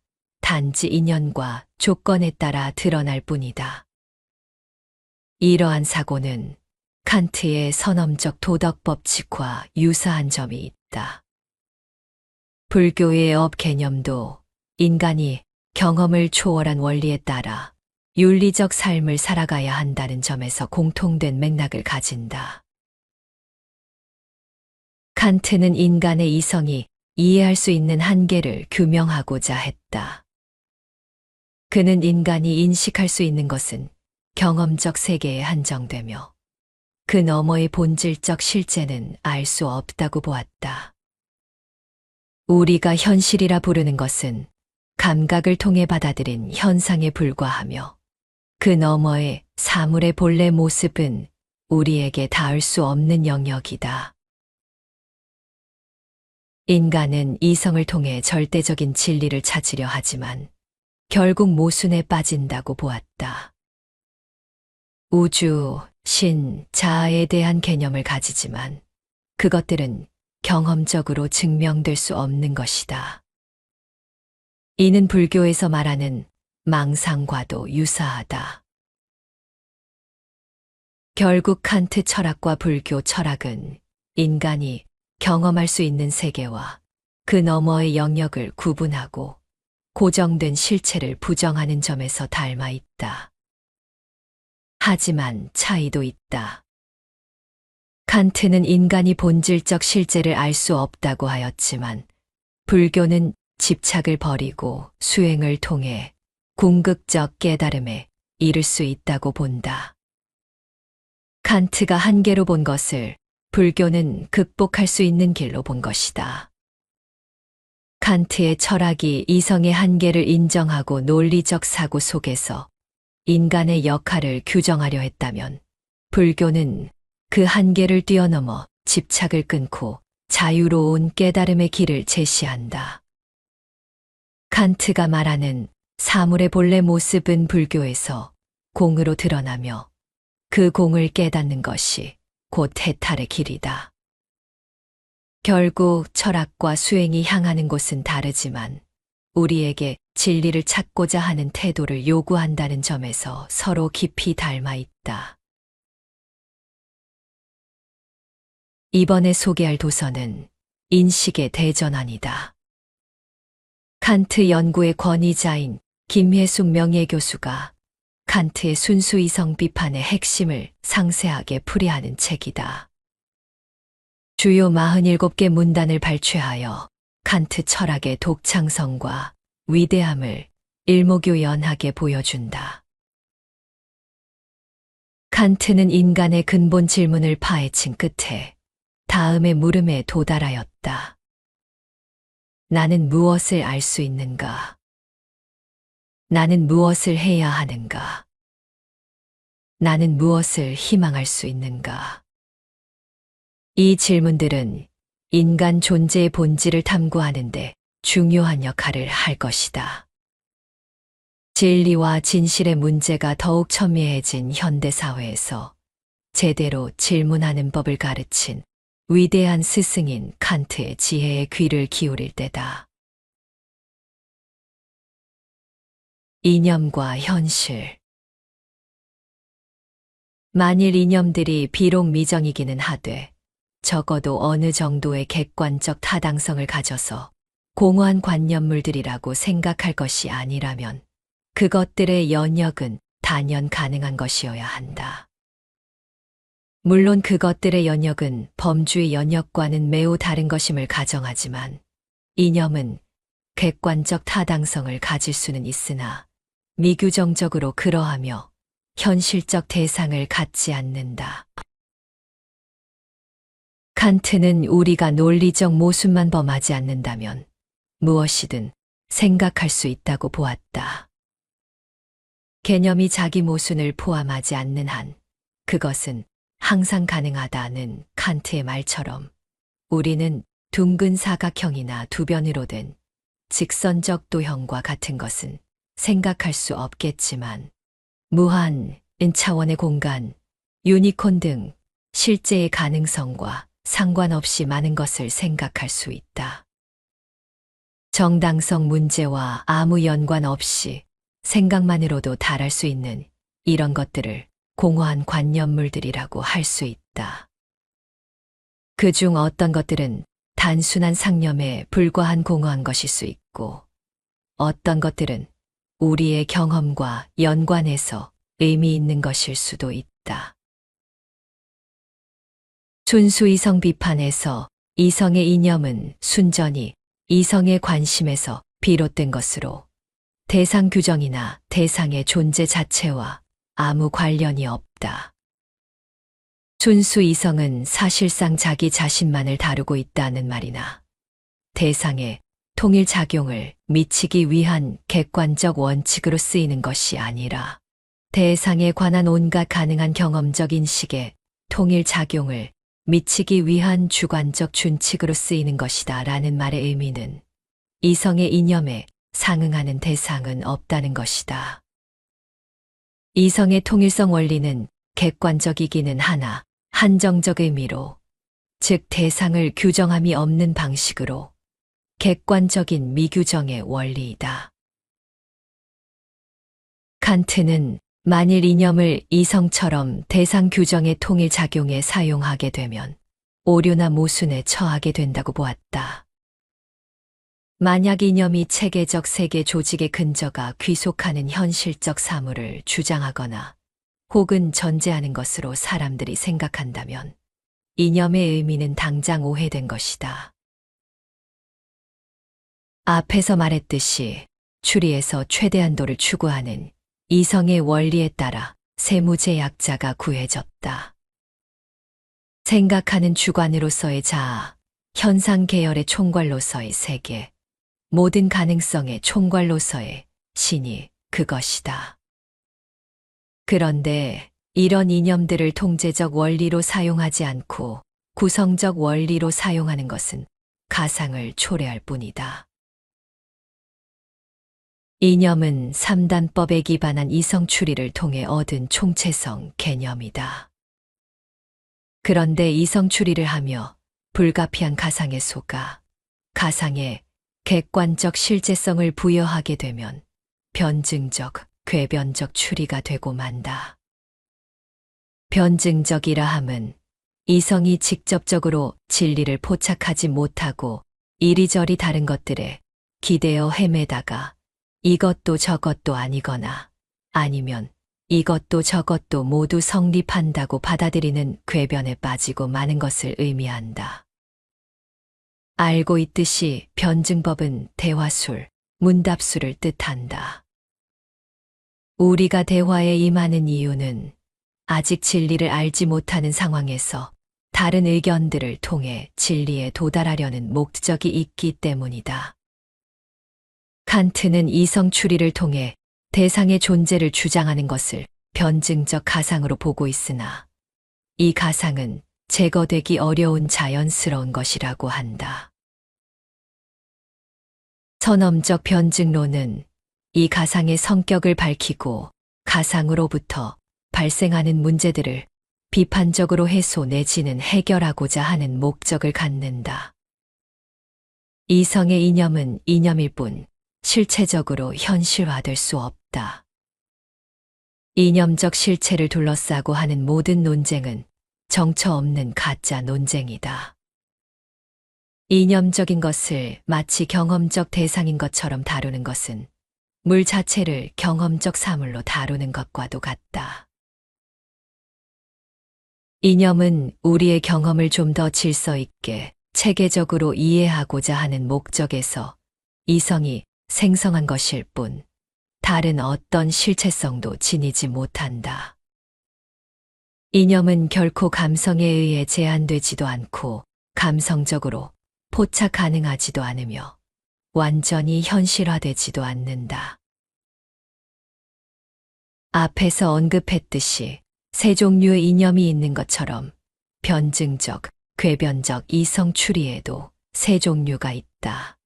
단지 인연과 조건에 따라 드러날 뿐이다. 이러한 사고는 칸트의 선엄적 도덕 법칙과 유사한 점이 있다. 불교의 업 개념도 인간이 경험을 초월한 원리에 따라 윤리적 삶을 살아가야 한다는 점에서 공통된 맥락을 가진다. 칸트는 인간의 이성이 이해할 수 있는 한계를 규명하고자 했다. 그는 인간이 인식할 수 있는 것은 경험적 세계에 한정되며 그 너머의 본질적 실제는 알 수 없다고 보았다. 우리가 현실이라 부르는 것은 감각을 통해 받아들인 현상에 불과하며 그 너머의 사물의 본래 모습은 우리에게 닿을 수 없는 영역이다. 인간은 이성을 통해 절대적인 진리를 찾으려 하지만 결국 모순에 빠진다고 보았다. 우주, 신, 자아에 대한 개념을 가지지만 그것들은 경험적으로 증명될 수 없는 것이다. 이는 불교에서 말하는 망상과도 유사하다. 결국 칸트 철학과 불교 철학은 인간이 경험할 수 있는 세계와 그 너머의 영역을 구분하고 고정된 실체를 부정하는 점에서 닮아 있다. 하지만 차이도 있다. 칸트는 인간이 본질적 실제를 알 수 없다고 하였지만 불교는 집착을 버리고 수행을 통해 궁극적 깨달음에 이를 수 있다고 본다. 칸트가 한계로 본 것을 불교는 극복할 수 있는 길로 본 것이다. 칸트의 철학이 이성의 한계를 인정하고 논리적 사고 속에서 인간의 역할을 규정하려 했다면 불교는 그 한계를 뛰어넘어 집착을 끊고 자유로운 깨달음의 길을 제시한다. 칸트가 말하는 사물의 본래 모습은 불교에서 공으로 드러나며 그 공을 깨닫는 것이 곧 해탈의 길이다. 결국 철학과 수행이 향하는 곳은 다르지만 우리에게 진리를 찾고자 하는 태도를 요구한다는 점에서 서로 깊이 닮아 있다. 이번에 소개할 도서는 인식의 대전환이다. 칸트 연구의 권위자인 김혜숙 명예교수가 칸트의 순수 이성 비판의 핵심을 상세하게 풀이하는 책이다. 주요 47개 문단을 발췌하여 칸트 철학의 독창성과 위대함을 일목요연하게 보여준다. 칸트는 인간의 근본 질문을 파헤친 끝에 다음의 물음에 도달하였다. 나는 무엇을 알 수 있는가? 나는 무엇을 해야 하는가? 나는 무엇을 희망할 수 있는가? 이 질문들은 인간 존재의 본질을 탐구하는데 중요한 역할을 할 것이다. 진리와 진실의 문제가 더욱 첨예해진 현대사회에서 제대로 질문하는 법을 가르친 위대한 스승인 칸트의 지혜에 귀를 기울일 때다. 이념과 현실. 만일 이념들이 비록 미정이기는 하되 적어도 어느 정도의 객관적 타당성을 가져서 공허한 관념물들이라고 생각할 것이 아니라면 그것들의 연역은 단연 가능한 것이어야 한다. 물론 그것들의 연역은 범주의 연역과는 매우 다른 것임을 가정하지만 이념은 객관적 타당성을 가질 수는 있으나 미규정적으로 그러하며 현실적 대상을 갖지 않는다. 칸트는 우리가 논리적 모순만 범하지 않는다면 무엇이든 생각할 수 있다고 보았다. 개념이 자기 모순을 포함하지 않는 한 그것은 항상 가능하다는 칸트의 말처럼 우리는 둥근 사각형이나 두변으로 된 직선적 도형과 같은 것은 생각할 수 없겠지만 무한, N차원의 공간, 유니콘 등 실제의 가능성과 상관없이 많은 것을 생각할 수 있다. 정당성 문제와 아무 연관 없이 생각만으로도 달할 수 있는 이런 것들을 공허한 관념물들이라고 할 수 있다. 그중 어떤 것들은 단순한 상념에 불과한 공허한 것일 수 있고 어떤 것들은 우리의 경험과 연관해서 의미 있는 것일 수도 있다. 순수 이성 비판에서 이성의 이념은 순전히 이성의 관심에서 비롯된 것으로 대상 규정이나 대상의 존재 자체와 아무 관련이 없다. 순수 이성은 사실상 자기 자신만을 다루고 있다는 말이나 대상의 통일 작용을 미치기 위한 객관적 원칙으로 쓰이는 것이 아니라 대상에 관한 온갖 가능한 경험적 인식의 통일 작용을 미치기 위한 주관적 준칙으로 쓰이는 것이다 라는 말의 의미는 이성의 이념에 상응하는 대상은 없다는 것이다. 이성의 통일성 원리는 객관적이기는 하나 한정적 의미로, 즉 대상을 규정함이 없는 방식으로 객관적인 미규정의 원리이다. 칸트는 만일 이념을 이성처럼 대상 규정의 통일 작용에 사용하게 되면 오류나 모순에 처하게 된다고 보았다. 만약 이념이 체계적 세계 조직의 근저가 귀속하는 현실적 사물을 주장하거나 혹은 전제하는 것으로 사람들이 생각한다면 이념의 의미는 당장 오해된 것이다. 앞에서 말했듯이 추리에서 최대한도를 추구하는 이성의 원리에 따라 세무제약자가 구해졌다. 생각하는 주관으로서의 자아, 현상 계열의 총괄로서의 세계, 모든 가능성의 총괄로서의 신이 그것이다. 그런데 이런 이념들을 통제적 원리로 사용하지 않고 구성적 원리로 사용하는 것은 가상을 초래할 뿐이다. 이념은 3단법에 기반한 이성 추리를 통해 얻은 총체성 개념이다. 그런데 이성 추리를 하며 불가피한 가상에 속아 가상에 객관적 실제성을 부여하게 되면 변증적, 궤변적 추리가 되고 만다. 변증적이라 함은 이성이 직접적으로 진리를 포착하지 못하고 이리저리 다른 것들에 기대어 헤매다가 이것도 저것도 아니거나 아니면 이것도 저것도 모두 성립한다고 받아들이는 궤변에 빠지고 마는 것을 의미한다. 알고 있듯이 변증법은 대화술, 문답술을 뜻한다. 우리가 대화에 임하는 이유는 아직 진리를 알지 못하는 상황에서 다른 의견들을 통해 진리에 도달하려는 목적이 있기 때문이다. 칸트는 이성 추리를 통해 대상의 존재를 주장하는 것을 변증적 가상으로 보고 있으나 이 가상은 제거되기 어려운 자연스러운 것이라고 한다. 선엄적 변증론은 이 가상의 성격을 밝히고 가상으로부터 발생하는 문제들을 비판적으로 해소 내지는 해결하고자 하는 목적을 갖는다. 이성의 이념은 이념일 뿐 실체적으로 현실화될 수 없다. 이념적 실체를 둘러싸고 하는 모든 논쟁은 정처 없는 가짜 논쟁이다. 이념적인 것을 마치 경험적 대상인 것처럼 다루는 것은 물 자체를 경험적 사물로 다루는 것과도 같다. 이념은 우리의 경험을 좀 더 질서 있게 체계적으로 이해하고자 하는 목적에서 이성이 생성한 것일 뿐 다른 어떤 실체성도 지니지 못한다. 이념은 결코 감성에 의해 제한되지도 않고 감성적으로 포착 가능하지도 않으며 완전히 현실화되지도 않는다. 앞에서 언급했듯이 세 종류의 이념이 있는 것처럼 변증적, 궤변적 이성 추리에도 세 종류가 있다.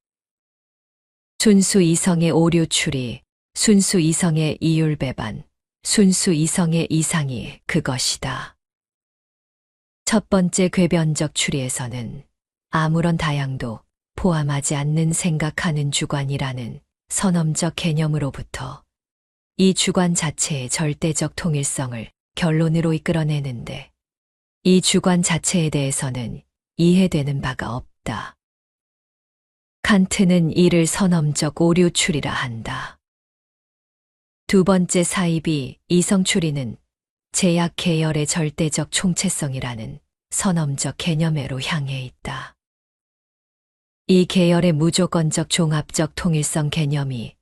순수 이성의 오류 추리, 순수 이성의 이율 배반, 순수 이성의 이상이 그것이다. 첫 번째 궤변적 추리에서는 아무런 다양도 포함하지 않는 생각하는 주관이라는 선엄적 개념으로부터 이 주관 자체의 절대적 통일성을 결론으로 이끌어내는데 이 주관 자체에 대해서는 이해되는 바가 없다. 칸트는 이를 선엄적 오류 추리라 한다. 두 번째 사이비 이성 추리는 제약 계열의 절대적 총체성이라는 선엄적 개념으로 향해 있다. 이 계열의 무조건적 종합적 통일성 개념이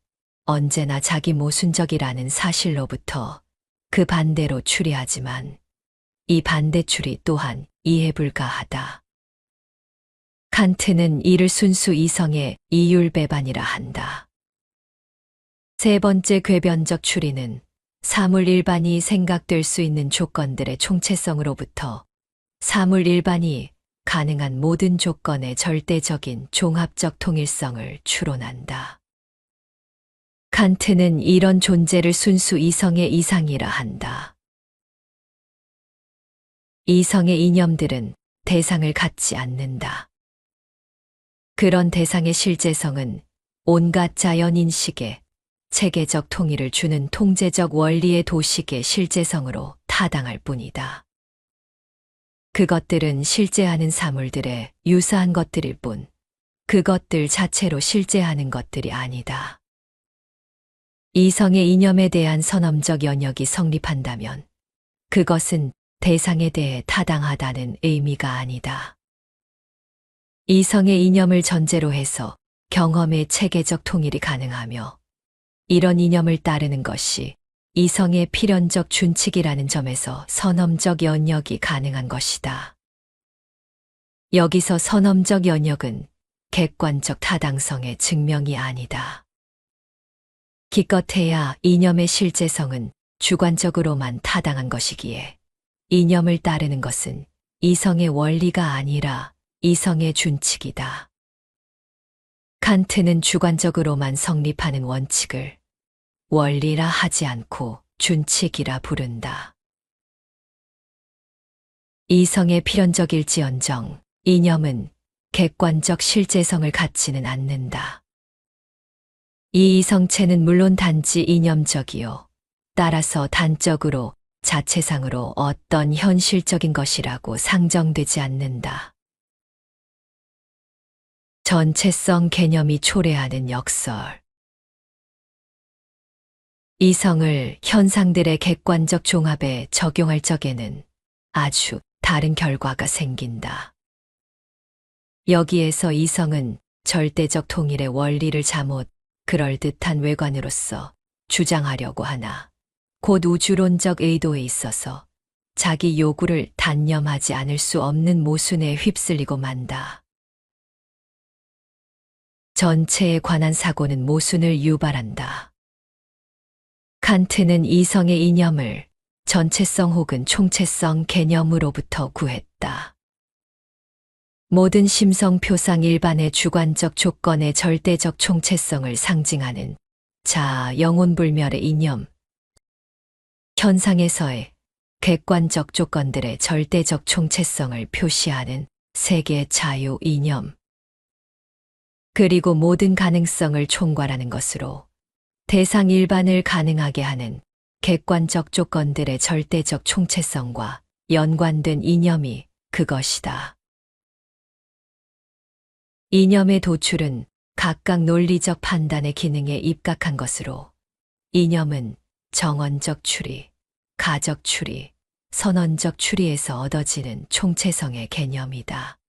언제나 자기 모순적이라는 사실로부터 그 반대로 추리하지만 이 반대 추리 또한 이해 불가하다. 칸트는 이를 순수 이성의 이율 배반이라 한다. 세 번째 궤변적 추리는 사물 일반이 생각될 수 있는 조건들의 총체성으로부터 사물 일반이 가능한 모든 조건의 절대적인 종합적 통일성을 추론한다. 칸트는 이런 존재를 순수 이성의 이상이라 한다. 이성의 이념들은 대상을 갖지 않는다. 그런 대상의 실제성은 온갖 자연인식에 체계적 통일을 주는 통제적 원리의 도식의 실제성으로 타당할 뿐이다. 그것들은 실제하는 사물들의 유사한 것들일 뿐 그것들 자체로 실제하는 것들이 아니다. 이성의 이념에 대한 선엄적 연역이 성립한다면 그것은 대상에 대해 타당하다는 의미가 아니다. 이성의 이념을 전제로 해서 경험의 체계적 통일이 가능하며 이런 이념을 따르는 것이 이성의 필연적 준칙이라는 점에서 선엄적 연역이 가능한 것이다. 여기서 선엄적 연역은 객관적 타당성의 증명이 아니다. 기껏해야 이념의 실제성은 주관적으로만 타당한 것이기에 이념을 따르는 것은 이성의 원리가 아니라 이성의 준칙이다. 칸트는 주관적으로만 성립하는 원칙을 원리라 하지 않고 준칙이라 부른다. 이성의 필연적일지언정 이념은 객관적 실제성을 갖지는 않는다. 이 이성체는 물론 단지 이념적이요. 따라서 단적으로 자체상으로 어떤 현실적인 것이라고 상정되지 않는다. 전체성 개념이 초래하는 역설. 이성을 현상들의 객관적 종합에 적용할 적에는 아주 다른 결과가 생긴다. 여기에서 이성은 절대적 통일의 원리를 잘못 그럴듯한 외관으로서 주장하려고 하나 곧 우주론적 의도에 있어서 자기 요구를 단념하지 않을 수 없는 모순에 휩쓸리고 만다. 전체에 관한 사고는 모순을 유발한다. 칸트는 이성의 이념을 전체성 혹은 총체성 개념으로부터 구했다. 모든 심성 표상 일반의 주관적 조건의 절대적 총체성을 상징하는 자아 영혼불멸의 이념, 현상에서의 객관적 조건들의 절대적 총체성을 표시하는 세계 자유 이념, 그리고 모든 가능성을 총괄하는 것으로 대상 일반을 가능하게 하는 객관적 조건들의 절대적 총체성과 연관된 이념이 그것이다. 이념의 도출은 각각 논리적 판단의 기능에 입각한 것으로 이념은 정언적 추리, 가적 추리, 선언적 추리에서 얻어지는 총체성의 개념이다.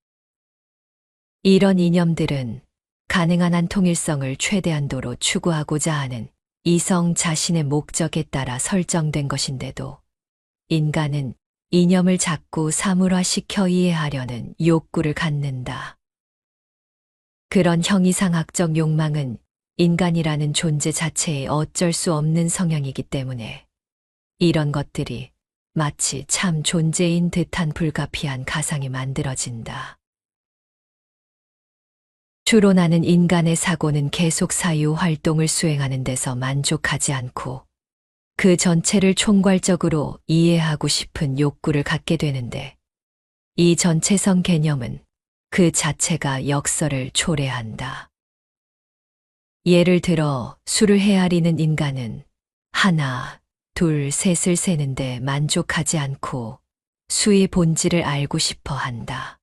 이런 이념들은 가능한 한 통일성을 최대한도로 추구하고자 하는 이성 자신의 목적에 따라 설정된 것인데도 인간은 이념을 자꾸 사물화시켜 이해하려는 욕구를 갖는다. 그런 형이상학적 욕망은 인간이라는 존재 자체의 어쩔 수 없는 성향이기 때문에 이런 것들이 마치 참 존재인 듯한 불가피한 가상이 만들어진다. 주로 나는 인간의 사고는 계속 사유 활동을 수행하는 데서 만족하지 않고 그 전체를 총괄적으로 이해하고 싶은 욕구를 갖게 되는데 이 전체성 개념은 그 자체가 역설을 초래한다. 예를 들어 수를 헤아리는 인간은 하나, 둘, 셋을 세는데 만족하지 않고 수의 본질을 알고 싶어 한다.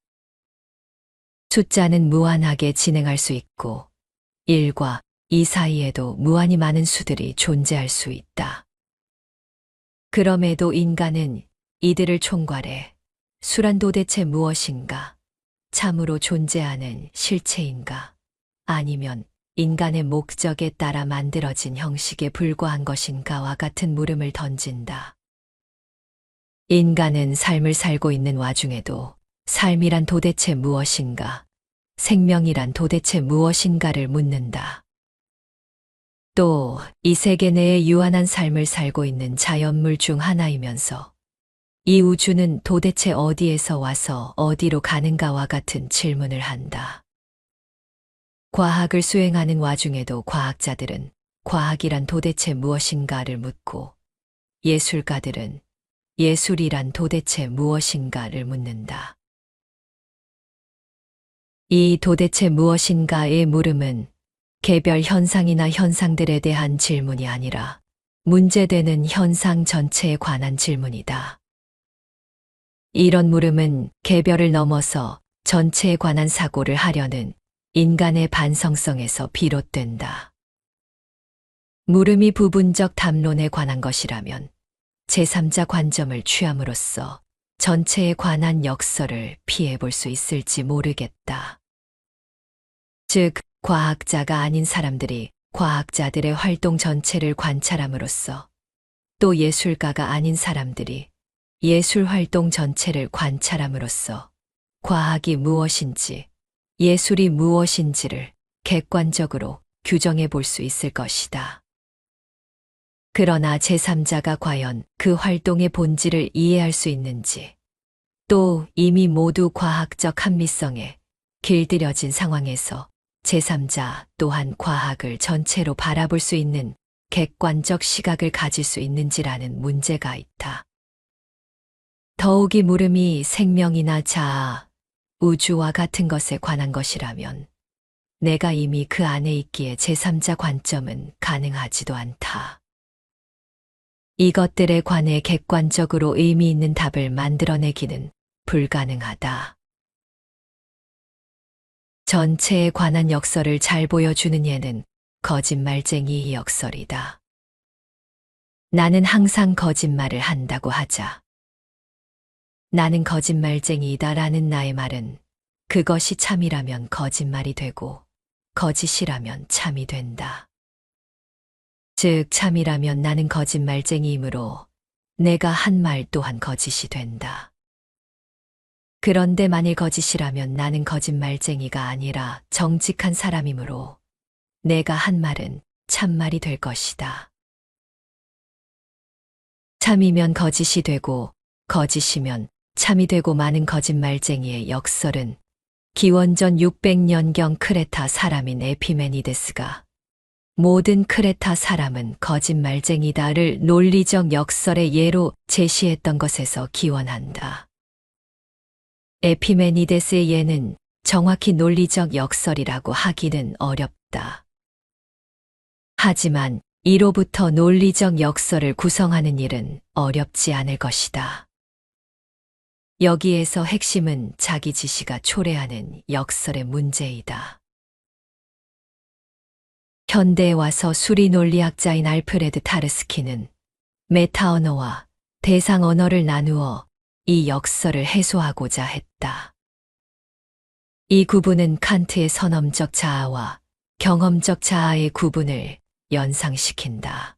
숫자는 무한하게 진행할 수 있고 1과 2 사이에도 무한히 많은 수들이 존재할 수 있다. 그럼에도 인간은 이들을 총괄해 수란 도대체 무엇인가? 참으로 존재하는 실체인가? 아니면 인간의 목적에 따라 만들어진 형식에 불과한 것인가와 같은 물음을 던진다. 인간은 삶을 살고 있는 와중에도 삶이란 도대체 무엇인가? 생명이란 도대체 무엇인가를 묻는다. 또 이 세계 내에 유한한 삶을 살고 있는 자연물 중 하나이면서 이 우주는 도대체 어디에서 와서 어디로 가는가와 같은 질문을 한다. 과학을 수행하는 와중에도 과학자들은 과학이란 도대체 무엇인가를 묻고 예술가들은 예술이란 도대체 무엇인가를 묻는다. 이 도대체 무엇인가의 물음은 개별 현상이나 현상들에 대한 질문이 아니라 문제되는 현상 전체에 관한 질문이다. 이런 물음은 개별을 넘어서 전체에 관한 사고를 하려는 인간의 반성성에서 비롯된다. 물음이 부분적 담론에 관한 것이라면 제3자 관점을 취함으로써 전체에 관한 역설을 피해볼 수 있을지 모르겠다. 즉, 과학자가 아닌 사람들이 과학자들의 활동 전체를 관찰함으로써 또 예술가가 아닌 사람들이 예술 활동 전체를 관찰함으로써 과학이 무엇인지 예술이 무엇인지를 객관적으로 규정해 볼 수 있을 것이다. 그러나 제3자가 과연 그 활동의 본질을 이해할 수 있는지, 또 이미 모두 과학적 합리성에 길들여진 상황에서 제3자 또한 과학을 전체로 바라볼 수 있는 객관적 시각을 가질 수 있는지라는 문제가 있다. 더욱이 물음이 생명이나 자아, 우주와 같은 것에 관한 것이라면 내가 이미 그 안에 있기에 제3자 관점은 가능하지도 않다. 이것들에 관해 객관적으로 의미 있는 답을 만들어내기는 불가능하다. 전체에 관한 역설을 잘 보여주는 예는 거짓말쟁이 역설이다. 나는 항상 거짓말을 한다고 하자. 나는 거짓말쟁이다라는 나의 말은 그것이 참이라면 거짓말이 되고 거짓이라면 참이 된다. 즉 참이라면 나는 거짓말쟁이이므로 내가 한 말 또한 거짓이 된다. 그런데 만일 거짓이라면 나는 거짓말쟁이가 아니라 정직한 사람이므로 내가 한 말은 참말이 될 것이다. 참이면 거짓이 되고 거짓이면 참이 되고 많은 거짓말쟁이의 역설은 기원전 600년경 크레타 사람인 에피메니데스가 모든 크레타 사람은 거짓말쟁이다를 논리적 역설의 예로 제시했던 것에서 기원한다. 에피메니데스의 예는 정확히 논리적 역설이라고 하기는 어렵다. 하지만 이로부터 논리적 역설을 구성하는 일은 어렵지 않을 것이다. 여기에서 핵심은 자기 지시가 초래하는 역설의 문제이다. 현대에 와서 수리 논리학자인 알프레드 타르스키는 메타 언어와 대상 언어를 나누어 이 역설을 해소하고자 했다. 이 구분은 칸트의 선험적 자아와 경험적 자아의 구분을 연상시킨다.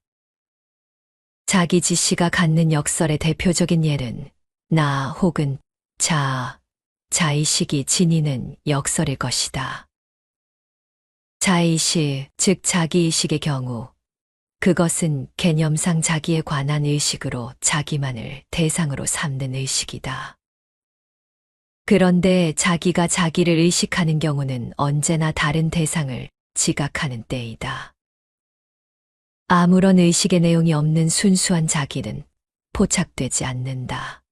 자기 지시가 갖는 역설의 대표적인 예는 나 혹은 자의식이 지니는 역설일 것이다. 자의식, 즉 자기의식의 경우 그것은 개념상 자기에 관한 의식으로 자기만을 대상으로 삼는 의식이다. 그런데 자기가 자기를 의식하는 경우는 언제나 다른 대상을 지각하는 때이다. 아무런 의식의 내용이 없는 순수한 자기는 포착되지 않는다.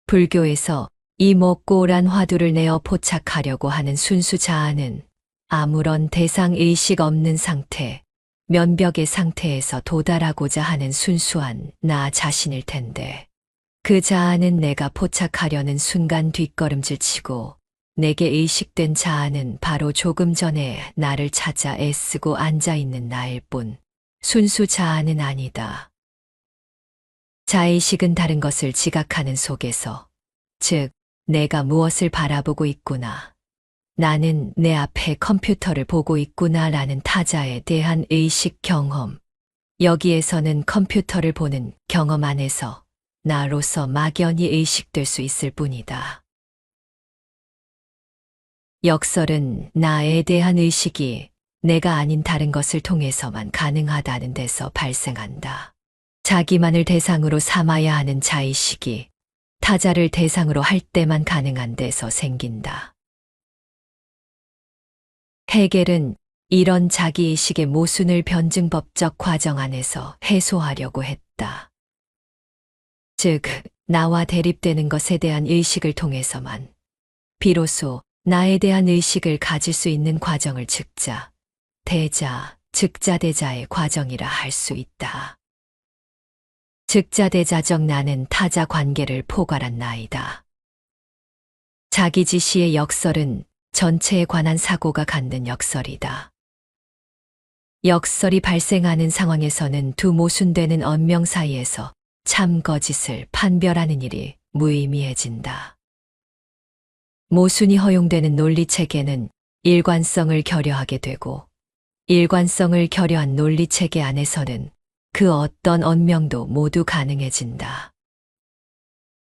불교에서 이 먹고란 화두를 내어 포착하려고 하는 순수 자아는 아무런 대상 의식 없는 상태, 면벽의 상태에서 도달하고자 하는 순수한 나 자신일 텐데, 그 자아는 내가 포착하려는 순간 뒷걸음질 치고 내게 의식된 자아는 바로 조금 전에 나를 찾아 애쓰고 앉아있는 나일 뿐 순수 자아는 아니다. 자의식은 다른 것을 지각하는 속에서, 즉 내가 무엇을 바라보고 있구나, 나는 내 앞에 컴퓨터를 보고 있구나 라는 타자에 대한 의식 경험, 여기에서는 컴퓨터를 보는 경험 안에서 나로서 막연히 의식될 수 있을 뿐이다. 역설은 나에 대한 의식이 내가 아닌 다른 것을 통해서만 가능하다는 데서 발생한다. 자기만을 대상으로 삼아야 하는 자의식이 타자를 대상으로 할 때만 가능한 데서 생긴다. 헤겔은 이런 자기의식의 모순을 변증법적 과정 안에서 해소하려고 했다. 즉, 나와 대립되는 것에 대한 의식을 통해서만 비로소 나에 대한 의식을 가질 수 있는 과정을 즉자대자의 과정이라 할 수 있다. 즉자대자적 나는 타자 관계를 포괄한 나이다. 자기 지시의 역설은 전체에 관한 사고가 갖는 역설이다. 역설이 발생하는 상황에서는 두 모순되는 언명 사이에서 참 거짓을 판별하는 일이 무의미해진다. 모순이 허용되는 논리체계는 일관성을 결여하게 되고, 일관성을 결여한 논리체계 안에서는 그 어떤 언명도 모두 가능해진다.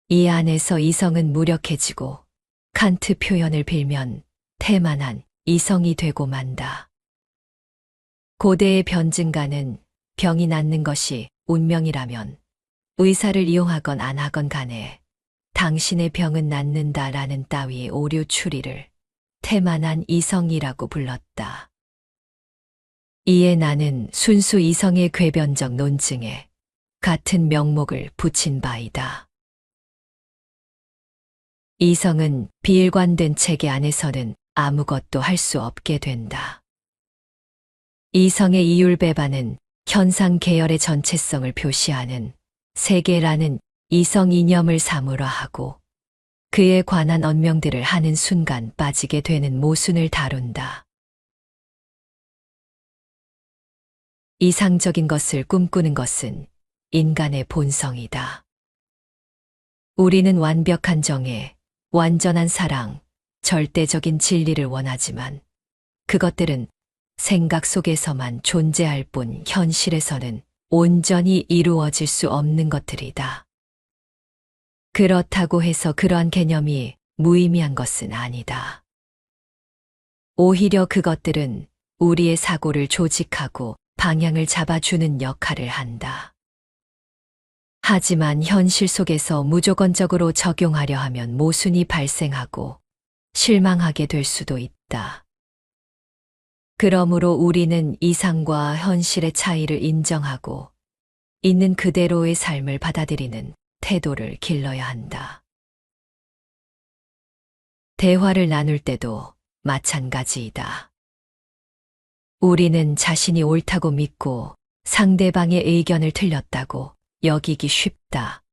이 안에서 이성은 무력해지고 칸트 표현을 빌면 태만한 이성이 되고 만다. 고대의 변증가는 병이 낫는 것이 운명이라면 의사를 이용하건 안 하건 간에 당신의 병은 낫는다라는 따위의 오류 추리를 태만한 이성이라고 불렀다. 이에 나는 순수 이성의 궤변적 논증에 같은 명목을 붙인 바이다. 이성은 비일관된 체계 안에서는 아무것도 할 수 없게 된다. 이성의 이율배반은 현상 계열의 전체성을 표시하는 세계라는 이성 이념을 사물화 하고 그에 관한 언명들을 하는 순간 빠지게 되는 모순을 다룬다. 이상적인 것을 꿈꾸는 것은 인간의 본성이다. 우리는 완벽한 정의, 완전한 사랑, 절대적인 진리를 원하지만 그것들은 생각 속에서만 존재할 뿐 현실에서는 온전히 이루어질 수 없는 것들이다. 그렇다고 해서 그러한 개념이 무의미한 것은 아니다. 오히려 그것들은 우리의 사고를 조직하고 방향을 잡아주는 역할을 한다. 하지만 현실 속에서 무조건적으로 적용하려 하면 모순이 발생하고 실망하게 될 수도 있다. 그러므로 우리는 이상과 현실의 차이를 인정하고 있는 그대로의 삶을 받아들이는 태도를 길러야 한다. 대화를 나눌 때도 마찬가지이다. 우리는 자신이 옳다고 믿고 상대방의 의견을 틀렸다고 여기기 쉽다.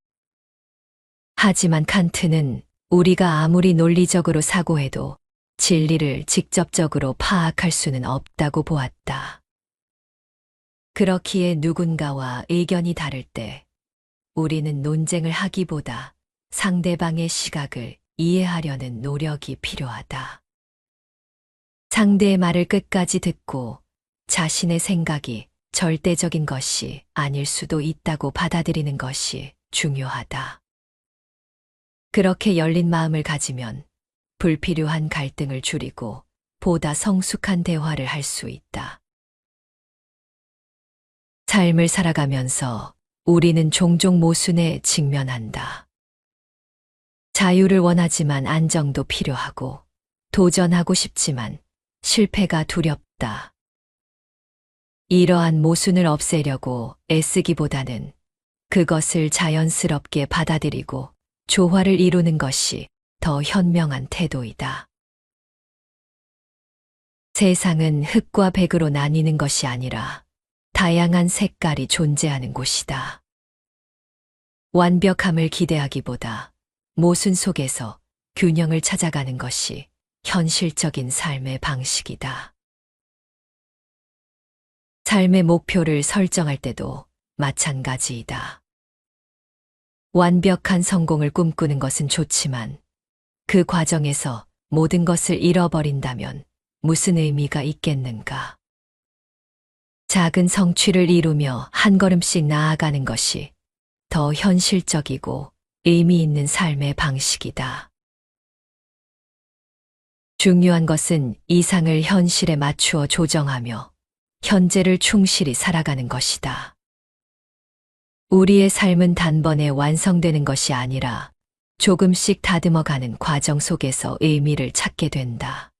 하지만 칸트는 우리가 아무리 논리적으로 사고해도 진리를 직접적으로 파악할 수는 없다고 보았다. 그렇기에 누군가와 의견이 다를 때 우리는 논쟁을 하기보다 상대방의 시각을 이해하려는 노력이 필요하다. 상대의 말을 끝까지 듣고 자신의 생각이 절대적인 것이 아닐 수도 있다고 받아들이는 것이 중요하다. 그렇게 열린 마음을 가지면 불필요한 갈등을 줄이고 보다 성숙한 대화를 할 수 있다. 삶을 살아가면서 우리는 종종 모순에 직면한다. 자유를 원하지만 안정도 필요하고 도전하고 싶지만 실패가 두렵다. 이러한 모순을 없애려고 애쓰기보다는 그것을 자연스럽게 받아들이고 조화를 이루는 것이 더 현명한 태도이다. 세상은 흑과 백으로 나뉘는 것이 아니라 다양한 색깔이 존재하는 곳이다. 완벽함을 기대하기보다 모순 속에서 균형을 찾아가는 것이 현실적인 삶의 방식이다. 삶의 목표를 설정할 때도 마찬가지이다. 완벽한 성공을 꿈꾸는 것은 좋지만 그 과정에서 모든 것을 잃어버린다면 무슨 의미가 있겠는가? 작은 성취를 이루며 한 걸음씩 나아가는 것이 더 현실적이고 의미 있는 삶의 방식이다. 중요한 것은 이상을 현실에 맞추어 조정하며 현재를 충실히 살아가는 것이다. 우리의 삶은 단번에 완성되는 것이 아니라 조금씩 다듬어가는 과정 속에서 의미를 찾게 된다.